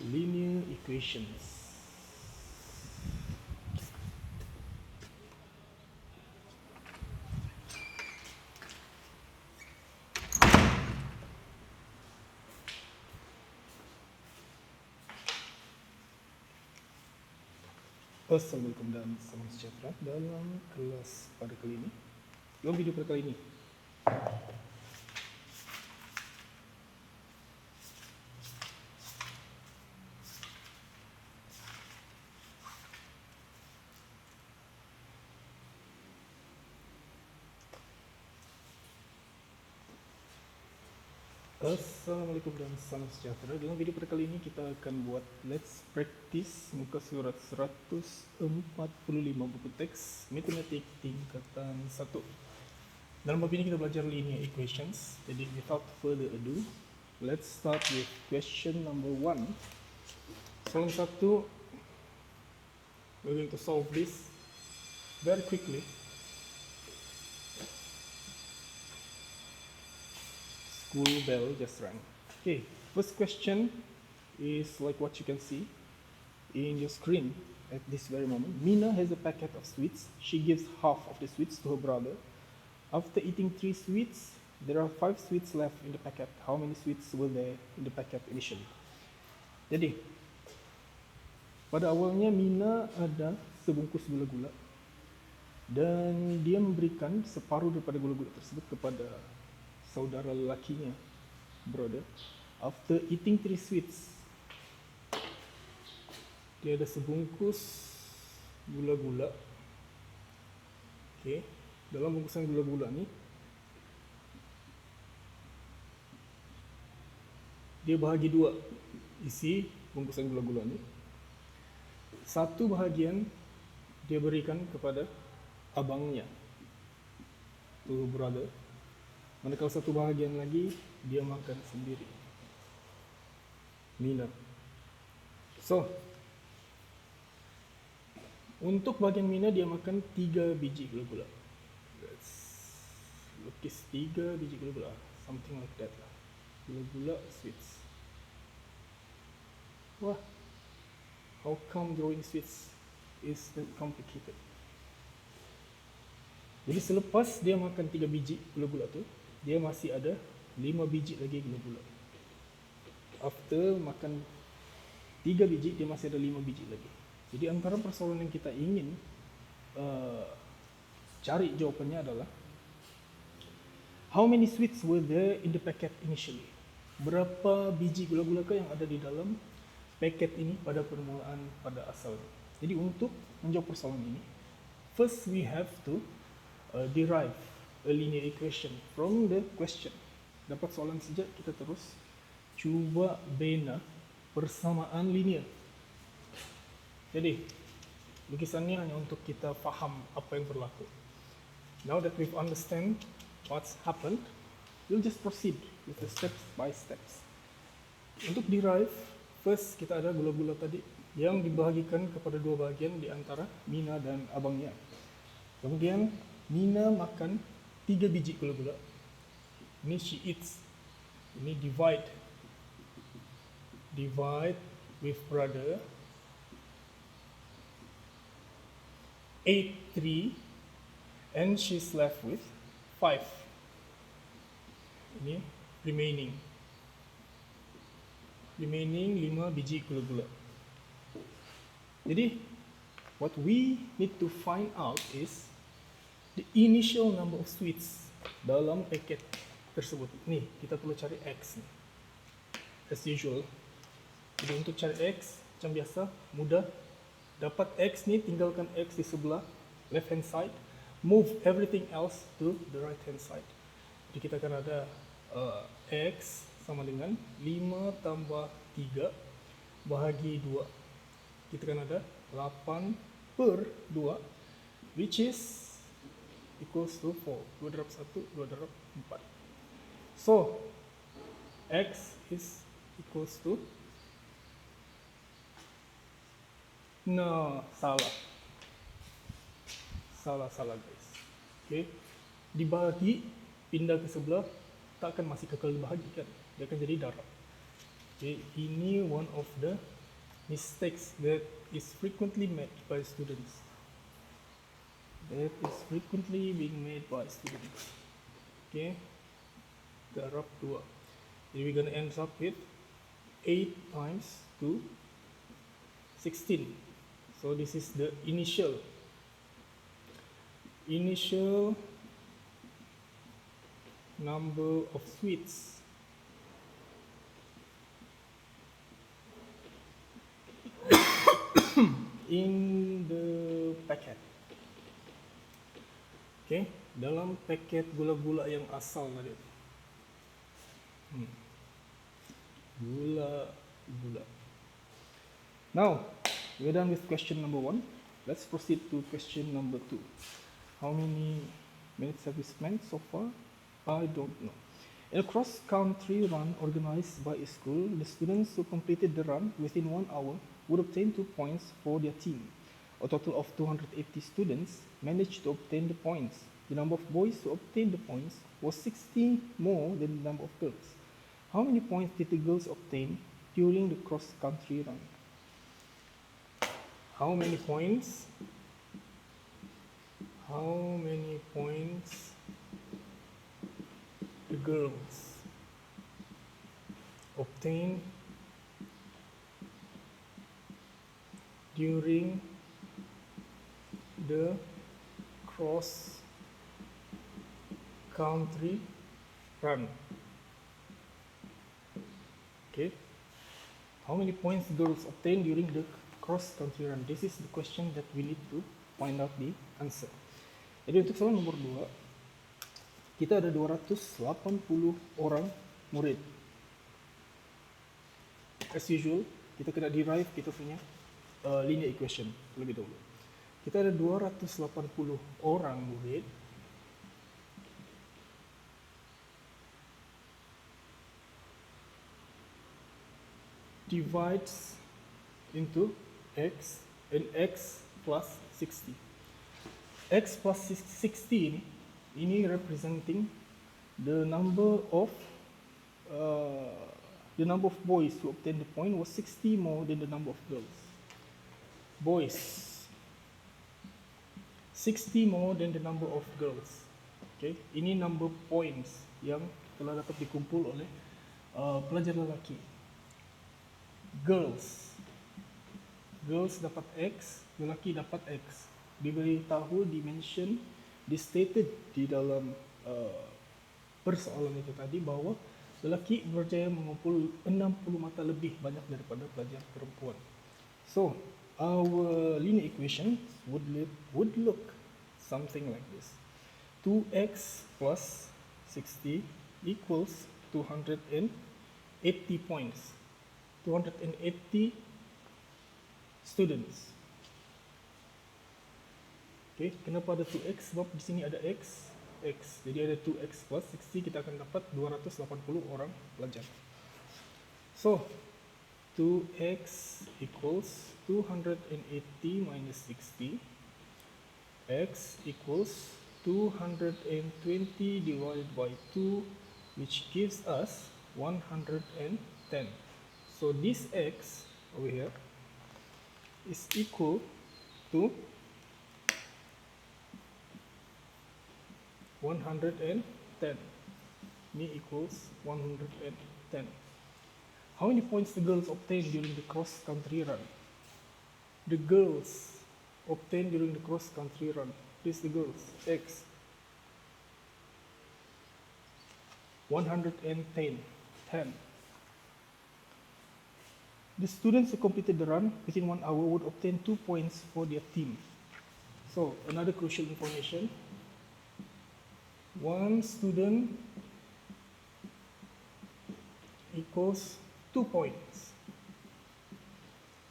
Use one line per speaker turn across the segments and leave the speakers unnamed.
linear equations. Assalamualaikum dan salam sejahtera. Dalam kelas pada kali ini, dalam video pada kali ini, Assalamualaikum dan salam sejahtera. Dalam video pada kali ini kita akan buat Let's Practice muka surat 145 buku teks Matematik tingkatan 1. Dalam bab ini kita belajar linear equations. Jadi without further ado, let's start with question number 1. Soalan 1, we're going to solve this very quickly. School bell just rang. Okay, first question is like what you can see in your screen at this very moment. Mina has a packet of sweets. She gives half of the sweets to her brother. After eating 3 sweets, there are 5 sweets left in the packet. How many sweets were there in the packet initially? Jadi, pada awalnya Mina ada sebungkus gula-gula dan dia memberikan separuh daripada gula-gula tersebut kepada saudara lelakinya, brother. After eating 3 sweets, dia ada sebungkus gula-gula. Okay. Dalam bungkusan gula-gula ni, dia bahagi 2 isi bungkusan gula-gula ni. Satu bahagian dia berikan kepada abangnya, to brother. Manakala satu bahagian lagi dia makan sendiri, Mina. So, untuk bahagian Mina dia makan 3 biji gula-gula. Let's lukis 3 biji gula-gula, something like that lah. Gula-gula sweets. Wah, how come drawing sweets is that complicated? Jadi selepas dia makan 3 biji gula-gula tu, dia masih ada 5 biji lagi gula-gula. After makan 3 biji, dia masih ada 5 biji lagi. Jadi antara persoalan yang kita ingin cari jawapannya adalah how many sweets were there in the packet initially? Berapa biji gula-gula yang ada di dalam paket ini pada permulaan, pada asalnya. Jadi untuk menjawab persoalan ini, first we have to derive a linear equation from the question. Dapat soalan sejak kita terus cuba bina persamaan linear. Jadi lukisannya hanya untuk kita faham apa yang berlaku. Now that we've understand what's happened, we'll just proceed with the steps by steps. Untuk derive, first kita ada gula-gula tadi yang dibahagikan kepada 2 bahagian di antara Mina dan abangnya. Kemudian Mina makan 3 biji gula-gula. Ini she eats. Ini divide with brother. Ate 3 and she's left with 5. Ini remaining 5 biji gula-gula. Jadi what we need to find out is the initial number of sweets dalam paket tersebut. Nih, kita perlu cari X nih. As usual. Jadi untuk cari X, macam biasa, mudah. Dapat X nih, tinggalkan X di sebelah left hand side. Move everything else to the right hand side. Jadi kita akan ada X sama dengan 5 tambah 3 bahagi 2. Kita akan ada 8 per 2, which is equals to 4. 2 darab 1, 2 darab 4. So, X is equals to... No, salah guys. Okay. Dibagi, pindah ke sebelah, tak akan masih kekal dibahagi kan? Dia akan jadi darab. Okay, ini one of the mistakes that is frequently made by students. That is frequently being made by students. Okay, darab 2. Jadi we're gonna end up with 8 times 2, 16. So this is the initial number of sweets in the packet. Okay, dalam paket gula-gula yang asal tadi. Gula. Now, we're done with question number 1. Let's proceed to question number 2. How many minutes have we spent so far? I don't know. In a cross-country run organized by a school, the students who completed the run within 1 hour would obtain 2 points for their team. A total of 280 students managed to obtain the points. The number of boys who obtained the points was 60 more than the number of girls. How many points did the girls obtain during the cross-country run? How many points the girls obtained during the cross-country run? Okay, how many points girls obtained during the cross-country run? This is the question that we need to find out the answer. Jadi untuk soal nomor 2, kita ada 280 orang murid. As usual, kita kena derive kita punya linear equation lebih dahulu. Kita ada 280 orang murid divides into x and x plus 60. X plus 60 ini representing the number of boys who obtained the point was 60 more than the number of girls. Boys 60 more than the number of girls. Okay, ini number points yang telah dapat dikumpul oleh pelajar lelaki. Girls dapat X, lelaki dapat X. Diberitahu, dimention, stated di dalam persoalan itu tadi bahwa lelaki berjaya mengumpul 60 mata lebih banyak daripada pelajar perempuan. So, our linear equation would look something like this. 2x plus 60 equals 280 points. 280 students. Okay, kenapa ada 2x? Sebab di sini ada x. Jadi ada 2x plus 60, kita akan dapat 280 orang pelajar. So, 2x equals 280 minus 60. X equals 220 divided by 2, which gives us 110. So this x over here is equal to 110. Ini equals 110. How many points the girls obtained during the cross-country run? The girls obtained during the cross-country run. This is the girls. X. 110. 10. The students who completed the run within 1 hour would obtain 2 points for their team. So, another crucial information. One student equals 2 points.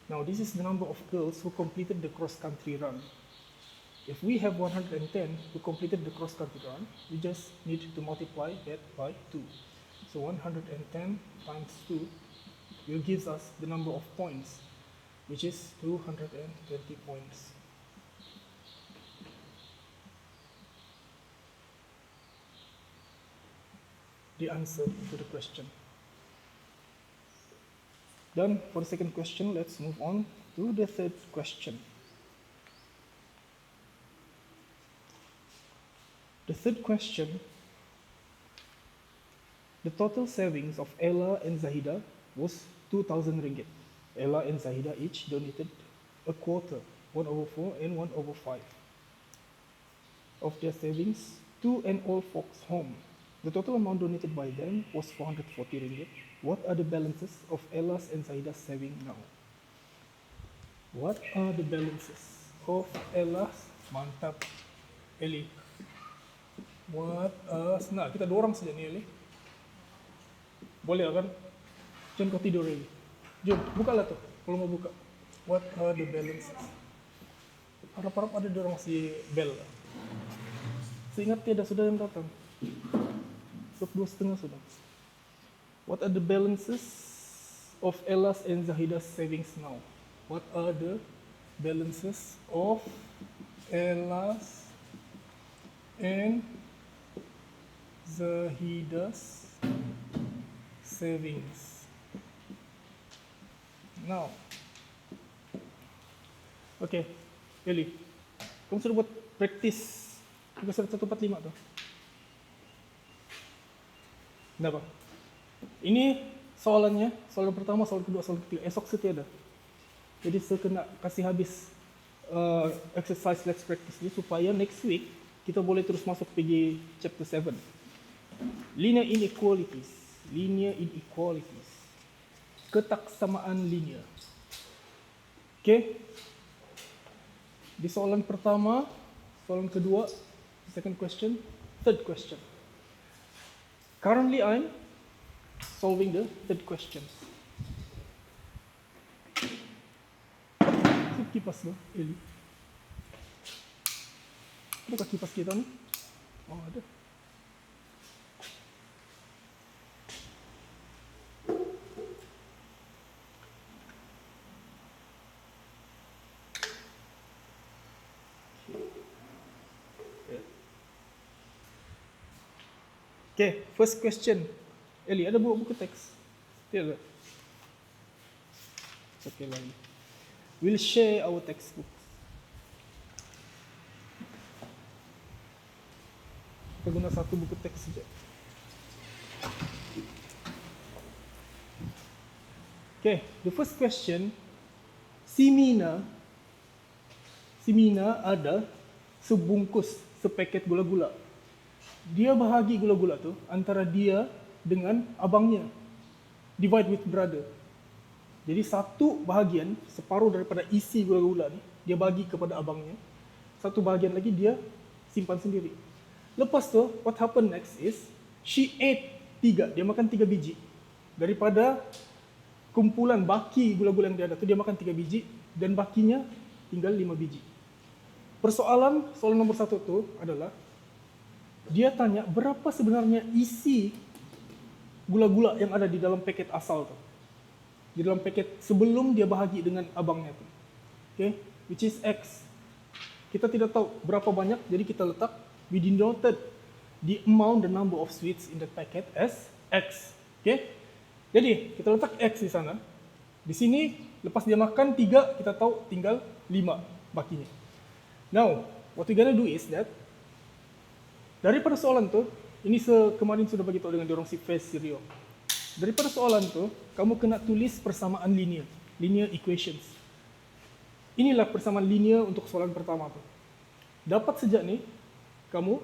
Now, this is the number of girls who completed the cross-country run. If we have 110 who completed the cross-country run, we just need to multiply that by 2. So 110 times 2 will give us the number of points, which is 220 points. The answer to the question. Dan for the second question, let's move on to the third question. The third question, the total savings of Ella and Zahida was 2,000 ringgit. Ella and Zahida each donated a quarter, 1/4 and 1/5 of their savings to an old folks home. The total amount donated by them was 440 ringgit. What are the balances of Ella's and Zahida's saving now? What are the balances of Ella's? Mantap, Eli. Nah, kita dua orang saja nih, Eli. Boleh kan? Jangan kau tidur, Eli. Jom, bukalah tuh, kalau mau buka. What are the balances? Harap-harap ada dua orang si bel. Seingat tiada sudah yang datang. 2:30 sudah. What are the balances of Ella's and Zahida's savings now? What are the balances of Ella's and Zahida's savings now? Okay, Eli, kamu sudah buat practice tugas 145 tuh? Kenapa? Ini soalannya, soalan pertama, soalan kedua, soalan ketiga. Esok setiada. Jadi saya kena kasih habis exercise let's practice ini supaya next week kita boleh terus masuk pergi chapter 7. Linear inequalities. Linear inequalities. Ketaksamaan linear. Okay. Di soalan pertama, soalan kedua, second question, third question. Currently I'm solving the third question. Kipas loh, Eli. Adakah kipas kita nih? Oh, ada. Okay, first question. Eli, ada buku teks? Tidak. Okay lah. We'll share our textbooks. Kita guna satu buku teks saja. Okay, the first question. Si Mina ada sebungkus, sepaket gula-gula. Dia bahagi gula-gula tu antara dia dengan abangnya. Divide with brother. Jadi satu bahagian, separuh daripada isi gula-gula ni, dia bagi kepada abangnya. Satu bahagian lagi dia simpan sendiri. Lepas tu, what happened next is, she ate 3, dia makan 3 biji. Daripada kumpulan baki gula-gula yang dia ada tu, dia makan 3 biji, dan bakinya tinggal 5 biji. Soalan nomor 1 tu adalah, dia tanya berapa sebenarnya isi gula-gula yang ada di dalam paket asal tu. Di dalam paket sebelum dia bahagi dengan abangnya tu. Okay, which is X. Kita tidak tahu berapa banyak, jadi kita letak, we denoted the amount, the number of sweets in the packet as X. Okay, jadi kita letak X di sana. Di sini, lepas dia makan 3, kita tahu tinggal 5 bakinya. Now, what we gonna do is that, daripada soalan tu, ini kemarin sudah bagi tahu dengan diorang si Fez, si Rio. Daripada soalan tu, kamu kena tulis persamaan linear, linear equations. Inilah persamaan linear untuk soalan pertama tu. Dapat sejak ni, kamu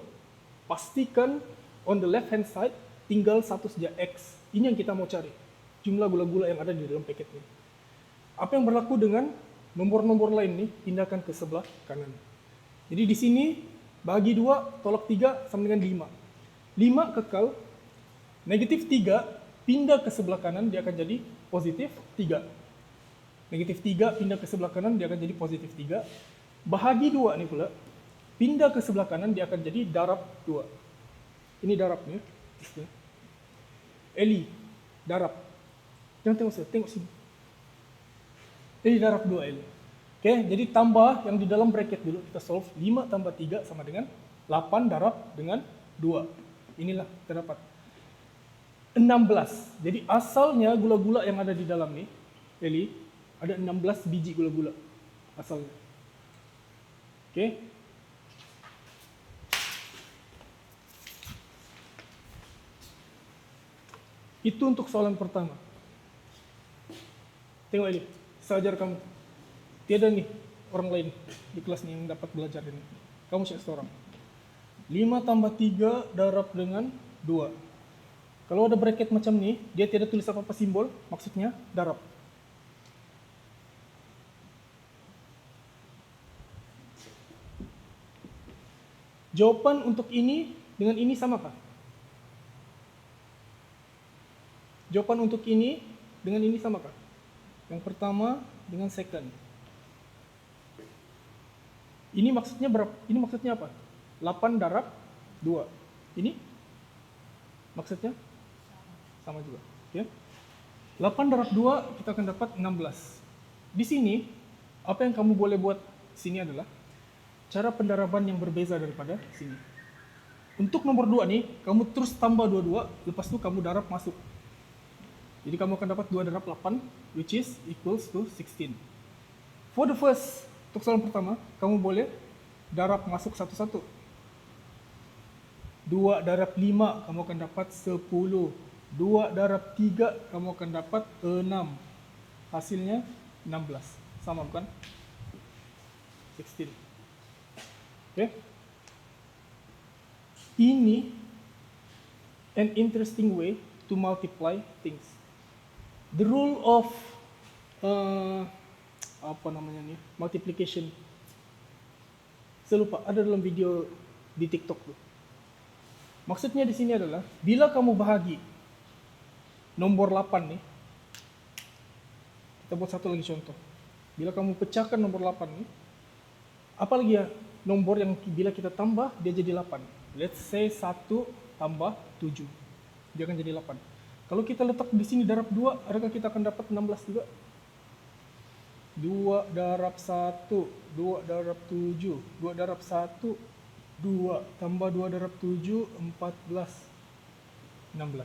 pastikan on the left hand side tinggal satu saja X. Ini yang kita mau cari, jumlah gula-gula yang ada di dalam paket ini. Apa yang berlaku dengan nomor-nomor lain ni, pindahkan ke sebelah kanan. Jadi di sini, bagi 2, tolak 3 sama dengan 5. 5 kekal, negatif 3 pindah ke sebelah kanan, dia akan jadi positif 3. Negatif 3 pindah ke sebelah kanan, dia akan jadi positif 3. Bahagi 2 ni pula, pindah ke sebelah kanan, dia akan jadi darab 2. Ini darabnya. Eli, darab. Jangan tengok saya, tengok sini. Eli darab 2, Eli. Okay, jadi tambah yang di dalam bracket dulu, kita solve 5 tambah 3 sama dengan 8 darab dengan 2. Inilah kita dapat 16. Jadi asalnya gula-gula yang ada di dalam ni Eli, ada 16 biji gula-gula asalnya. Oke. Itu untuk soalan pertama. Tengok ini, saya ajar kamu. Tiada nih orang lain di kelas ini yang dapat belajar ini. Kamu cek seorang. 5 tambah 3 darab dengan 2. Kalau ada bracket macam ni, dia tidak tulis apa-apa simbol, maksudnya darab. Jawapan untuk ini dengan ini samakah? Jawapan untuk ini dengan ini samakah? Yang pertama dengan second. Ini maksudnya berapa? Ini maksudnya apa? 8 darab 2. Ini maksudnya sama juga. Ya. 8 darab 2 kita akan dapat 16. Di sini, apa yang kamu boleh buat sini adalah cara pendaraban yang berbeza daripada sini. Untuk nomor 2 nih, kamu terus tambah 22, lepas itu kamu darab masuk. Jadi kamu akan dapat 2 darab 8, which is equals to 16. For the first, untuk soalan pertama, kamu boleh darab masuk satu-satu. 2 darab 5, kamu akan dapat 10. 2 darab 3, kamu akan dapat 6. Hasilnya 16. Sama bukan? 16. Oke. Ini an interesting way to multiply things. The rule of multiplication. Saya lupa, ada dalam video di TikTok tuh. Maksudnya di sini adalah bila kamu bahagi nomor 8 nih. Kita buat satu lagi contoh. Bila kamu pecahkan nomor 8 nih, apalagi ya nomor yang bila kita tambah dia jadi 8. Let's say 1 tambah 7. Dia akan jadi 8. Kalau kita letak di sini darab 2, adakah kita akan dapat 16 juga? 2 darab 1, 2 darab 7, 2 darab 1, 2 tambah 2 darab 7, 14, 16.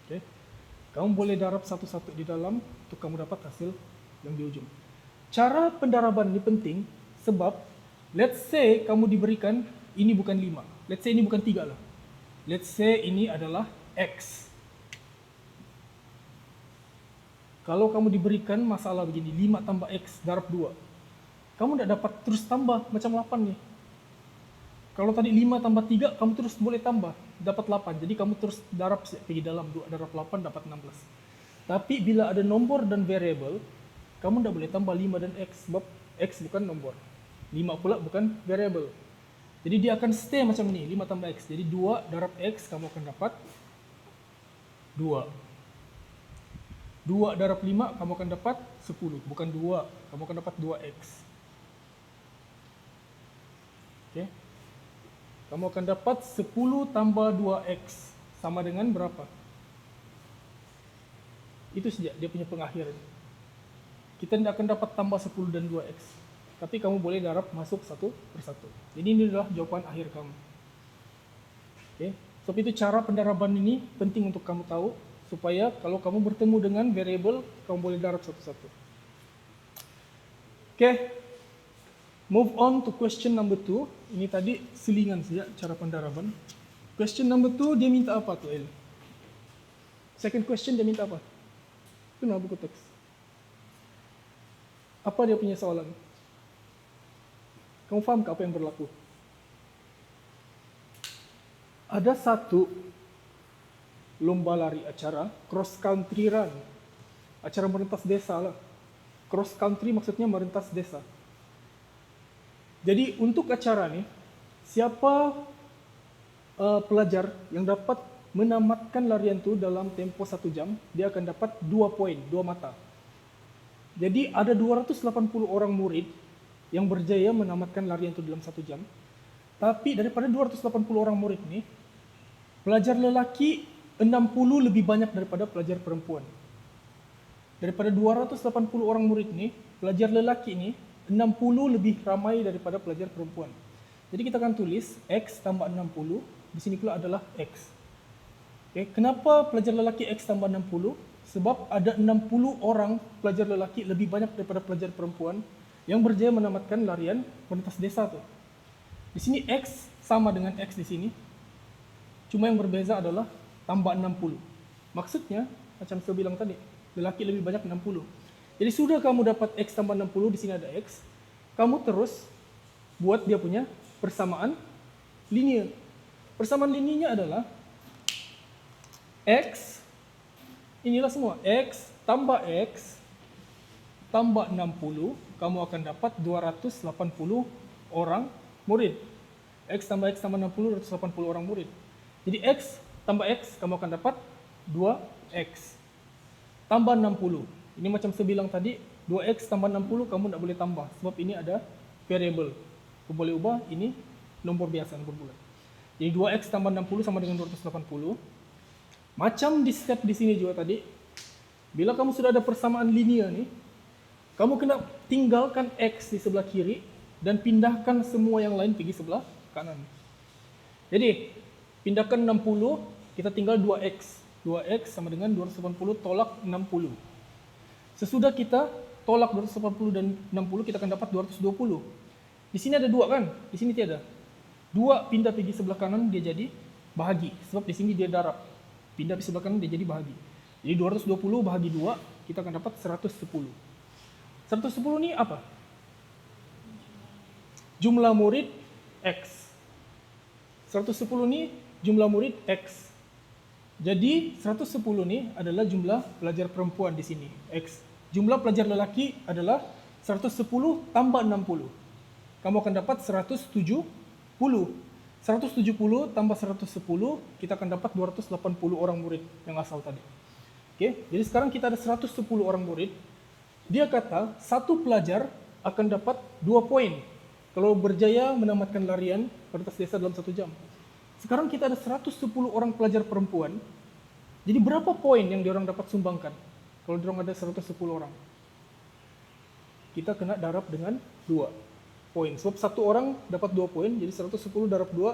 Oke. Kamu boleh darab satu-satu di dalam untuk kamu dapat hasil yang di ujung. Cara pendaraban ini penting sebab let's say kamu diberikan ini bukan 5. Let's say ini bukan 3 lah. Let's say ini adalah X. Kalau kamu diberikan masalah begini, 5 tambah X darab 2. Kamu tidak dapat terus tambah macam 8 nih. Kalau tadi 5 tambah 3, kamu terus boleh tambah. Dapat 8. Jadi kamu terus darab pergi dalam 2 darab 8 dapat 16. Tapi bila ada nomor dan variable, kamu tidak boleh tambah 5 dan X sebab X bukan nomor. 5 pula bukan variable. Jadi dia akan stay macam ini, 5 tambah X. Jadi 2 darab X kamu akan dapat 2. 2 darab 5 kamu akan dapat 10. Bukan 2, kamu akan dapat 2X. Oke. Kamu akan dapat 10 tambah 2X. Sama dengan berapa? Itu saja dia punya pengakhiran. Kita tidak akan dapat tambah 10 dan 2X. Tapi kamu boleh darab masuk satu persatu. Jadi ini adalah jawaban akhir kamu. Oke. Sebab itu cara pendaraban ini penting untuk kamu tahu. Supaya kalau kamu bertemu dengan variable, kamu boleh darab satu-satu. Oke. Move on to question number 2. Ini tadi selingan saja cara pendaraban. Question number 2 dia minta apa tuh El? Second question dia minta apa? Itu nama buku teks. Apa dia punya soalan? Kamu faham ke apa yang berlaku? Ada satu lomba lari acara cross country run. Acara merentas desa lah. Cross country maksudnya merentas desa. Jadi untuk acara ini, siapa pelajar yang dapat menamatkan larian itu dalam tempo 1 jam, dia akan dapat 2 poin, 2 mata. Jadi ada 280 orang murid yang berjaya menamatkan larian itu dalam 1 jam. Tapi daripada 280 orang murid ini, pelajar lelaki 60 lebih banyak daripada pelajar perempuan. Daripada 280 orang murid ini, pelajar lelaki ini 60 lebih ramai daripada pelajar perempuan. Jadi kita akan tulis X tambah 60, di sini pula adalah X. Okay. Kenapa pelajar lelaki X tambah 60? Sebab ada 60 orang pelajar lelaki lebih banyak daripada pelajar perempuan yang berjaya menamatkan larian pentas desa tuh. Di sini X sama dengan X di sini. Cuma yang berbeza adalah tambah 60. Maksudnya, macam saya bilang tadi, lelaki lebih banyak 60. Jadi sudah kamu dapat X tambah 60, di sini ada X. Kamu terus buat dia punya persamaan linear. Persamaan linearnya adalah X, inilah semua, X tambah 60, kamu akan dapat 280 orang murid. X tambah 60, 280 orang murid. Jadi X tambah X, kamu akan dapat 2X. Tambah 60. Ini macam saya bilang tadi, 2X tambah 60 kamu tidak boleh tambah. Sebab ini ada variable. Kamu boleh ubah, ini nomor biasa, nomor bulat. Jadi 2X tambah 60 sama dengan 280. Macam di step di sini juga tadi, bila kamu sudah ada persamaan linear nih, kamu kena tinggalkan X di sebelah kiri dan pindahkan semua yang lain pergi sebelah kanan. Jadi, pindahkan 60, kita tinggal 2X. 2X sama dengan 280 tolak 60. Sesudah kita tolak 280 dan 60, kita akan dapat 220. Di sini ada 2 kan? Di sini tiada. 2 pindah pergi sebelah kanan, dia jadi bahagi. Sebab di sini dia darab. Pindah di sebelah kanan, dia jadi bahagi. Jadi 220 bahagi 2, kita akan dapat 110. 110 ini apa? Jumlah murid X. 110 ini jumlah murid X. Jadi 110 ini adalah jumlah pelajar perempuan di sini, X. Jumlah pelajar lelaki adalah 110 tambah 60. Kamu akan dapat 170. 170 tambah 110, kita akan dapat 280 orang murid yang asal tadi. Oke, jadi sekarang kita ada 110 orang murid. Dia kata, satu pelajar akan dapat 2 poin kalau berjaya menamatkan larian pentas desa dalam 1 jam. Sekarang kita ada 110 orang pelajar perempuan. Jadi berapa poin yang diorang dapat sumbangkan? Kalau diorang ada 110 orang. Kita kena darab dengan 2 poin. Sebab satu orang dapat 2 poin, jadi 110 darab 2.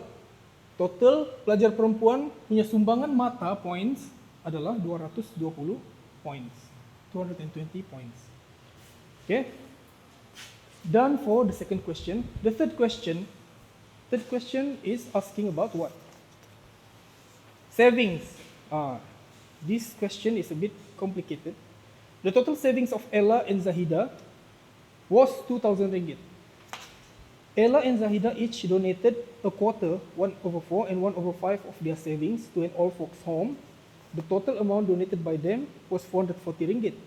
Total pelajar perempuan punya sumbangan mata points adalah 220 points. 220 points. Okay? Done for the second question. The third question is asking about what? Savings. This question is a bit complicated. The total savings of Ella and Zahida was 2,000 ringgit. Ella and Zahida each donated a quarter, 1/4 and 1/5 of their savings to an old folks home. The total amount donated by them was 440 ringgit.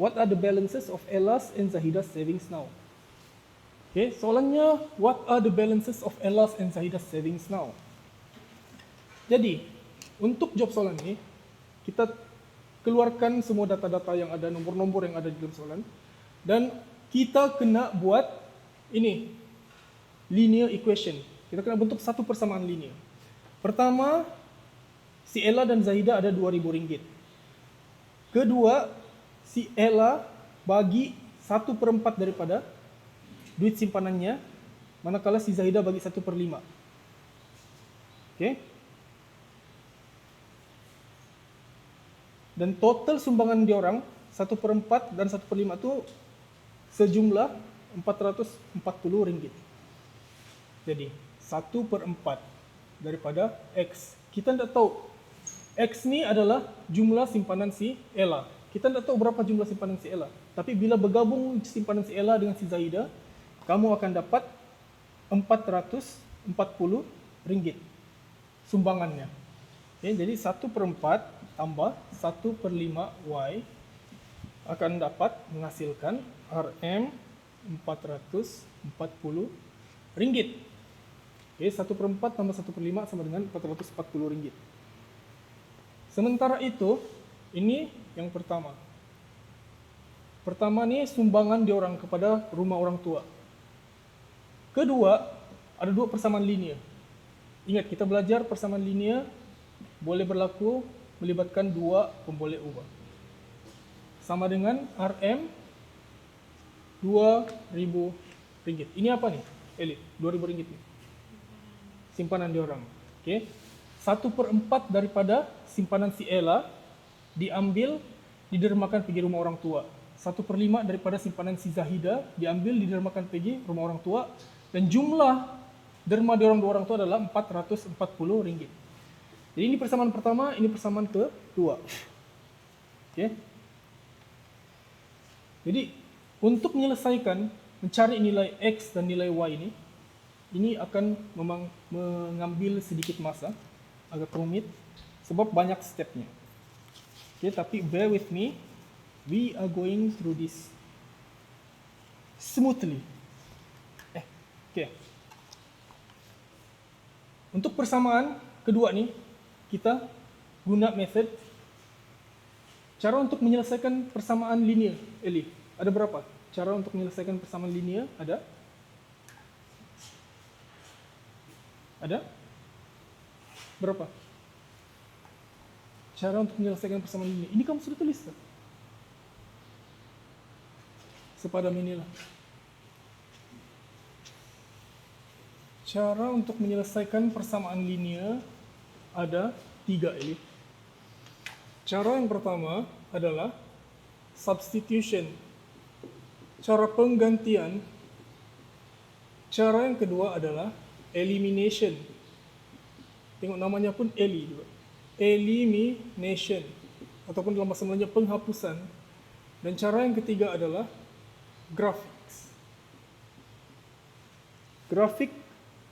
What are the balances of Ella's and Zahida's savings now? Okay, soalannya, what are the balances of Ella's and Zahida's savings now? Jadi, untuk jawab soalan ini, kita keluarkan semua data-data yang ada, nomor-nomor yang ada di dalam soalan, dan kita kena buat ini, linear equation. Kita kena bentuk satu persamaan linear. Pertama, si Ella dan Zahida ada 2.000 ringgit. Kedua, si Ella bagi 1/4 daripada duit simpanannya, manakala si Zahida bagi 1/5. Okay? Dan total sumbangan diorang 1/4 dan 1/5 itu sejumlah 440 ringgit. Jadi 1/4 daripada X. Kita tidak tahu. X ni adalah jumlah simpanan si Ella. Kita tidak tahu berapa jumlah simpanan si Ella. Tapi bila bergabung simpanan si Ella dengan si Zahida, kamu akan dapat 440 ringgit sumbangannya. Okay, jadi 1/4 tambah 1/5 Y akan dapat menghasilkan RM 440 ringgit. Okay, 1/4 tambah 1/5 sama dengan 440 ringgit. Sementara itu, ini yang pertama. Pertama ni sumbangan diorang kepada rumah orang tua. Kedua, ada 2 persamaan linear. Ingat, kita belajar persamaan linear boleh berlaku melibatkan 2 pemboleh ubah. Sama dengan RM 2.000 ringgit. Ini apa nih, Elit? 2.000 ringgit nih. Simpanan diorang. Okay. 1/4 daripada simpanan si Ella diambil didermakan pergi rumah orang tua. 1/5 daripada simpanan si Zahida diambil didermakan pergi rumah orang tua, dan jumlah derma di orang dua orang tua adalah Rp440. Jadi ini persamaan pertama, ini persamaan kedua. Oke. Jadi untuk menyelesaikan mencari nilai X dan nilai Y ini akan memang mengambil sedikit masa, agak rumit sebab banyak stepnya. Oke, tapi bear with me. We are going through this smoothly. Oke. Untuk persamaan kedua nih, kita guna method. Cara untuk menyelesaikan persamaan linear, Eli, ada berapa? Cara untuk menyelesaikan persamaan linear ada? Ada? Berapa? Cara untuk menyelesaikan persamaan linear. Ini kamu sudah tulis tak? Sepadam inilah. Cara untuk menyelesaikan persamaan linear ada 3, Eli. Cara yang pertama adalah substitution. Cara penggantian. Cara yang kedua adalah elimination. Tengok namanya pun Eli juga. Elimination. Ataupun dalam bahasa Melayu penghapusan. Dan cara yang ketiga adalah graphics. Grafik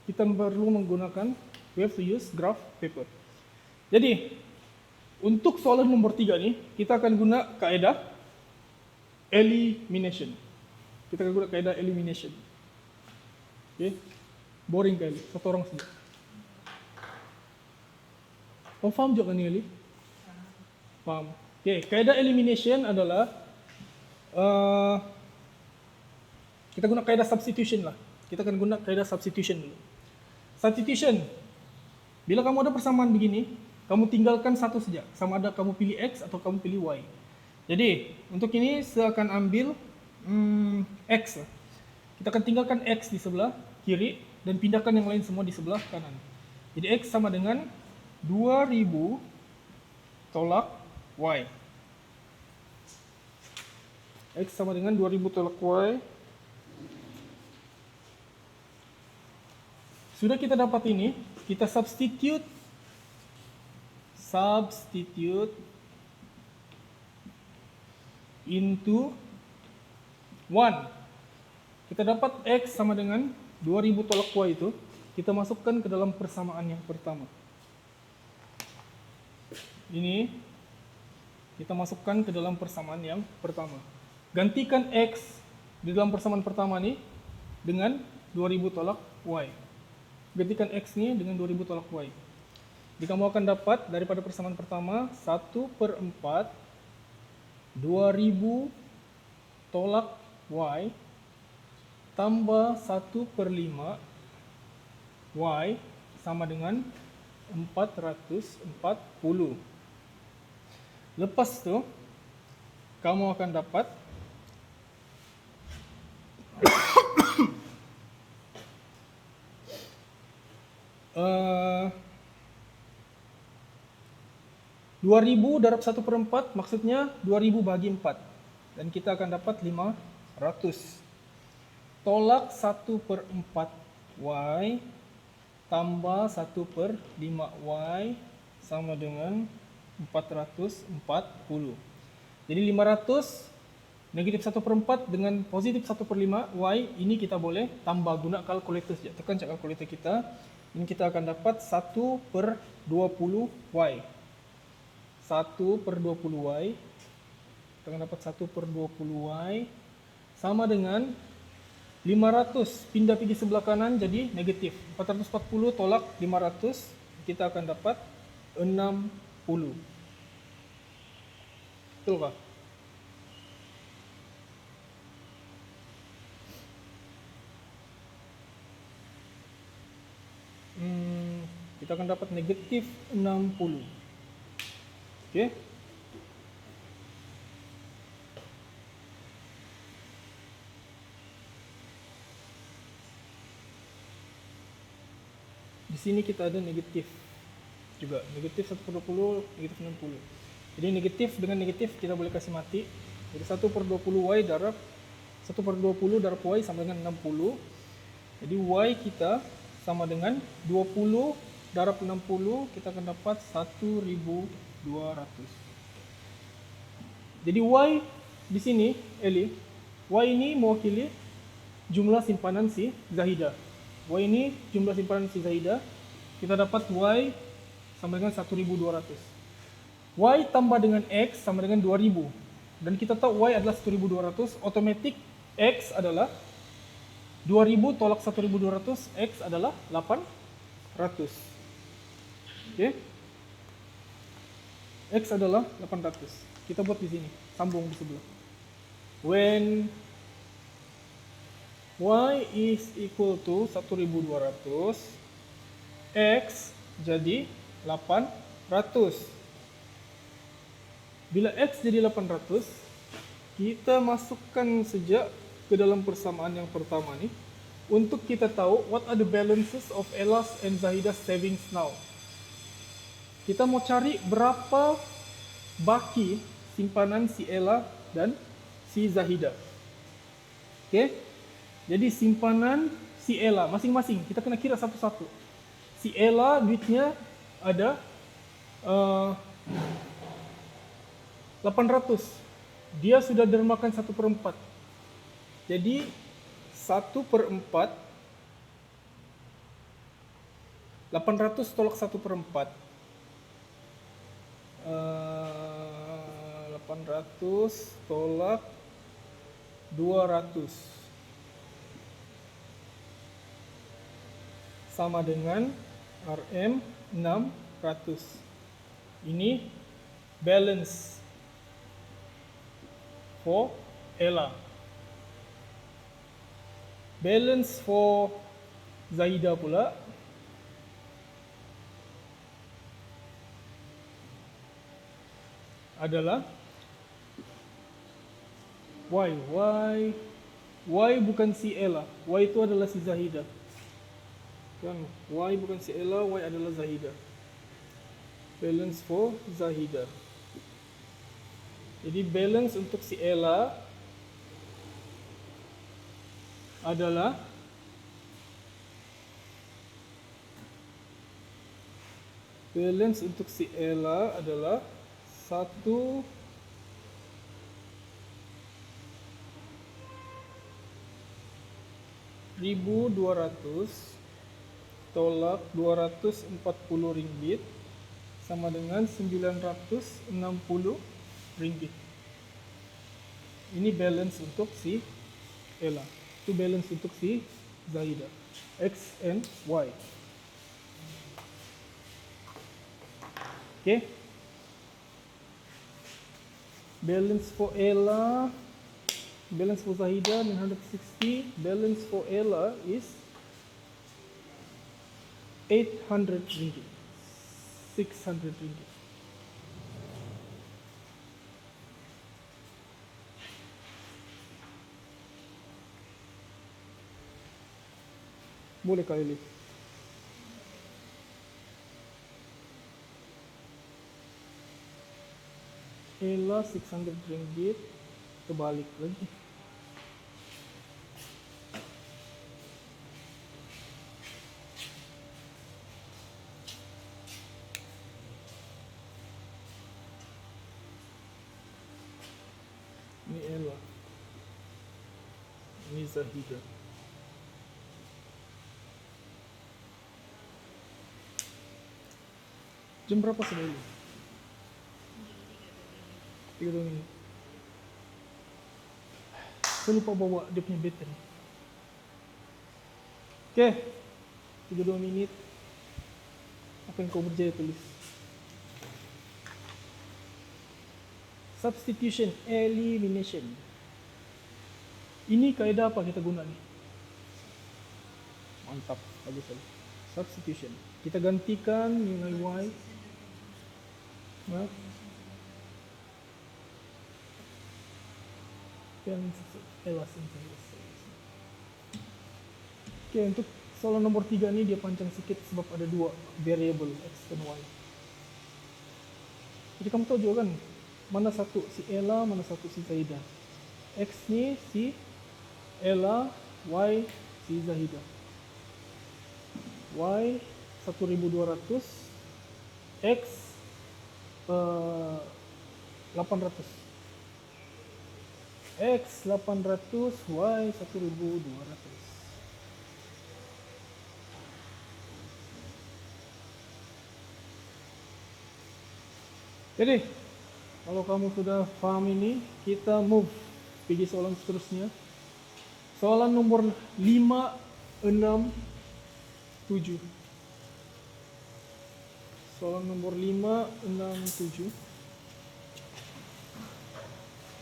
kita perlu menggunakan, we have to use graph paper. Jadi, untuk soalan nomor 3 nih, kita akan guna kaedah elimination. Kita akan guna kaedah elimination. Oke, boring kali, satu orang saja. Kamu paham juga kan ini? Paham. Oke, kaedah elimination adalah kita guna kaedah substitution lah. Kita akan guna kaedah substitution dulu. Substitution. Bila kamu ada persamaan begini, kamu tinggalkan satu saja. Sama ada kamu pilih X atau kamu pilih Y. Jadi, untuk ini saya akan ambil X. Kita akan tinggalkan X di sebelah kiri dan pindahkan yang lain semua di sebelah kanan. Jadi X sama dengan 2000 tolak Y. X sama dengan 2000 tolak Y. Sudah kita dapat ini, kita substitute into 1. Kita dapat X sama dengan 2000 tolak Y itu, kita masukkan ke dalam persamaan yang pertama. Ini kita masukkan ke dalam persamaan yang pertama. Gantikan X di dalam persamaan pertama ini dengan 2000 tolak Y. Gantikan X ini dengan 2000 tolak Y. Jadi kamu akan dapat daripada persamaan pertama 1/4 2000 tolak Y tambah 1/5 Y sama dengan 440. Lepas itu, kamu akan dapat 2000 darab 1/4 maksudnya 2000 bagi 4. Dan kita akan dapat 500. Tolak 1/4 Y tambah 1/5 Y sama dengan 440. Jadi 500 negatif 1/4 dengan positif 1/5 Y ini kita boleh tambah guna kalkulator saja. Tekan cak kalkulator kita. Ini kita akan dapat 1/20 Y. 1/20 Y. Kita akan dapat 1/20 Y sama dengan 500 pindah pergi sebelah kanan jadi negatif. 440 tolak 500 kita akan dapat 60. Betul kah? Kita akan dapat negatif 60. Oke. Di sini kita ada negatif juga. Negatif 1/20, negatif 60. Jadi negatif dengan negatif kita boleh kasih mati. Jadi 1/20 Y darab 1/20 darab Y sama dengan 60. Jadi Y kita sama dengan 20 darab 60, kita akan dapat 1200. Jadi Y di sini, Eli, Y ini mewakili jumlah simpanan si Zahida. Y ini jumlah simpanan si Zahida. Kita dapat Y sama dengan 1200. Y tambah dengan X sama dengan 2000. Dan kita tahu Y adalah 1200, otomatis X adalah 2000 tolak 1200, X adalah 800. Oke? X adalah 800. Kita buat di sini, sambung di sebelah. When Y is equal to 1200, X jadi 800. Bila X jadi 800, kita masukkan sejak ke dalam persamaan yang pertama nih, untuk kita tahu what are the balances of Ella's and Zahida's savings now. Kita mau cari berapa baki simpanan si Ella dan si Zahida. Oke? Jadi simpanan si Ella masing-masing kita kena kira satu-satu. Si Ella duitnya ada 800. Dia sudah dermakan 1/4. Jadi 1/4 800 tolak 1/4 800 tolak 200 sama dengan RM 600. Ini balance for Ella. Balance for Zahida pula adalah Y bukan si Ella, Y itu adalah si Zahida. Kan, Y bukan si Ella, Y adalah Zahida. Balance for Zahida. Jadi balance untuk si Ella adalah balance untuk si Ella adalah 1.200 tolak 240 ringgit sama dengan 960 ringgit. Ini balance untuk si Ella. Itu balance untuk si Zahida. X and Y. Okay. Balance for Ella, balance for Zahida 960, balance for Ella is 800 ringgit, 600 ringgit. Boleh kali. Ella 600 ringgit, kebalik lagi. Ini Ella, ini Zahida. Jam berapa sudah ini? 32 minit. Saya lupa bawa dia punya battery. Oke, 32 menit. Apa yang kau berjaya tulis? Substitution, elimination. Ini kaedah apa kita guna nih? Mantap, bagus sekali. Substitution. Kita gantikan nilai Y. Nah. Oke, untuk soalan nomor 3 ini dia panjang sedikit sebab ada dua variable X dan Y. Jadi kamu tahu juga kan mana satu si Ella, mana satu si Zahidah. X ni si Ella, Y si Zahidah. Y 1200, X 800. X 800, Y 1200. Jadi, kalau kamu sudah paham ini, kita move pergi soalan seterusnya. Soalan nomor 5, 6, 7. Soalan nomor 5, 6, 7.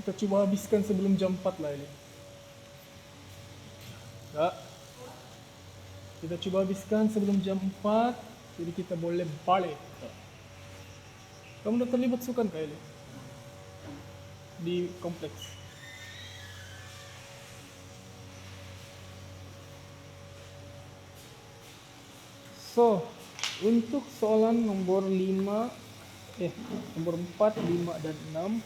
Kita cuba habiskan sebelum jam 4 lah ini. Tak? Kita cuba habiskan sebelum jam 4, jadi kita boleh balik. Kamu dah terlibat sukan kah ini? Di kompleks. So, untuk soalan nomor 5, nomor 4, 5 dan 6.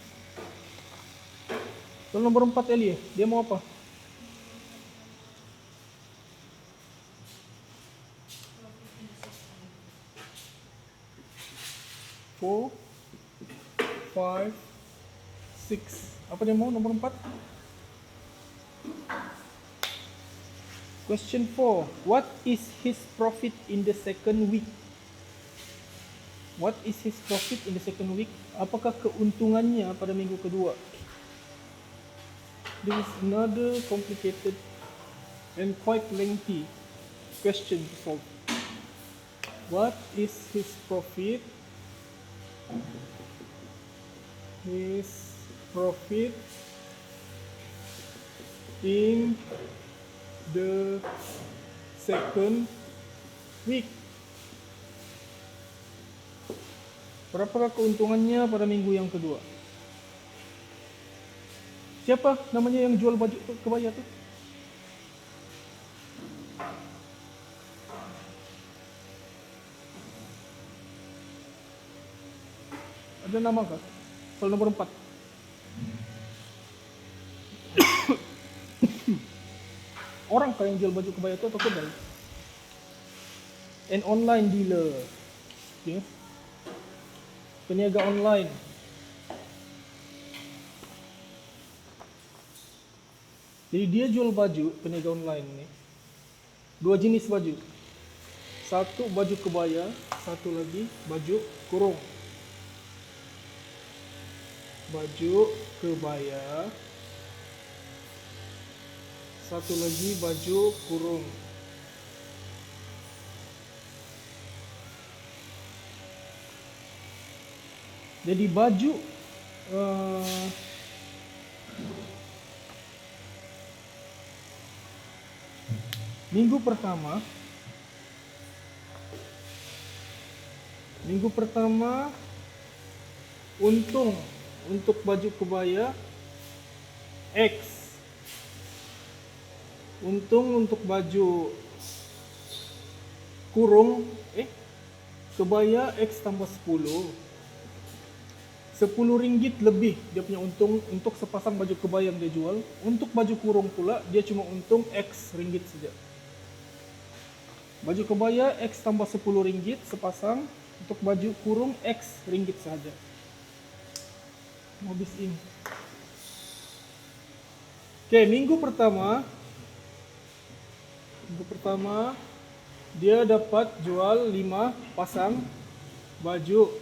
Soalan nomor 4 Eli, dia mau apa? Four, 5, 6. Apa dia mau nomor 4? Question 4. What is his profit in the second week? What is his profit in the second week? Apakah keuntungannya pada minggu kedua? This is another complicated and quite lengthy question to solve. What is his profit? His profit in the second week. Berapakah keuntungannya pada minggu yang kedua? Siapa namanya yang jual baju tu, kebaya tu? Ada nama kah? Soal nomor 4. Orang kah yang jual baju kebaya tu atau kedai? An online dealer. Okay. Peniaga online. Jadi dia jual baju, peniaga online ni. Dua jenis baju. Satu baju kebaya, satu lagi baju kurung. Baju kebaya, satu lagi baju kurung. Jadi baju minggu pertama untung untuk baju kebaya X. Untung untuk baju kurung kebaya X tambah 10. 10 ringgit lebih dia punya untung untuk sepasang baju kebaya yang dia jual. Untuk baju kurung pula dia cuma untung X ringgit saja. Baju kebaya X tambah 10 ringgit sepasang. Untuk baju kurung X ringgit saja. Habis ini. Oke, minggu pertama dia dapat jual 5 pasang baju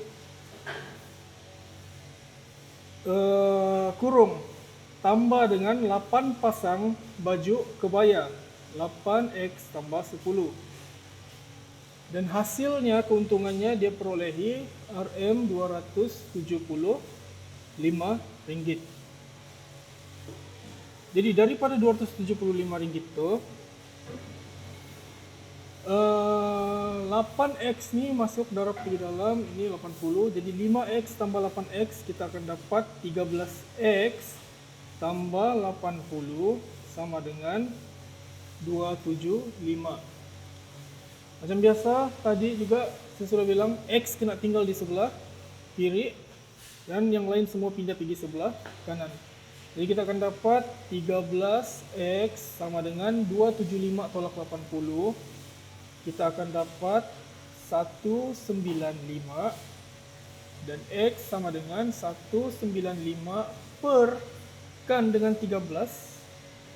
kurung tambah dengan 8 pasang baju kebaya. 8x tambah 10. Dan hasilnya, keuntungannya dia perolehi RM275. Jadi daripada RM275 tu 8x ni masuk darab di dalam, ini 80. Jadi 5x tambah 8x kita akan dapat 13x tambah 80 sama dengan 275. Macam biasa tadi juga saya sudah bilang X kena tinggal di sebelah kiri. Dan yang lain semua pindah pergi sebelah kanan. Jadi kita akan dapat 13x sama dengan 275 tolak 80. Kita akan dapat 195 dan x sama dengan 195 per kan dengan 13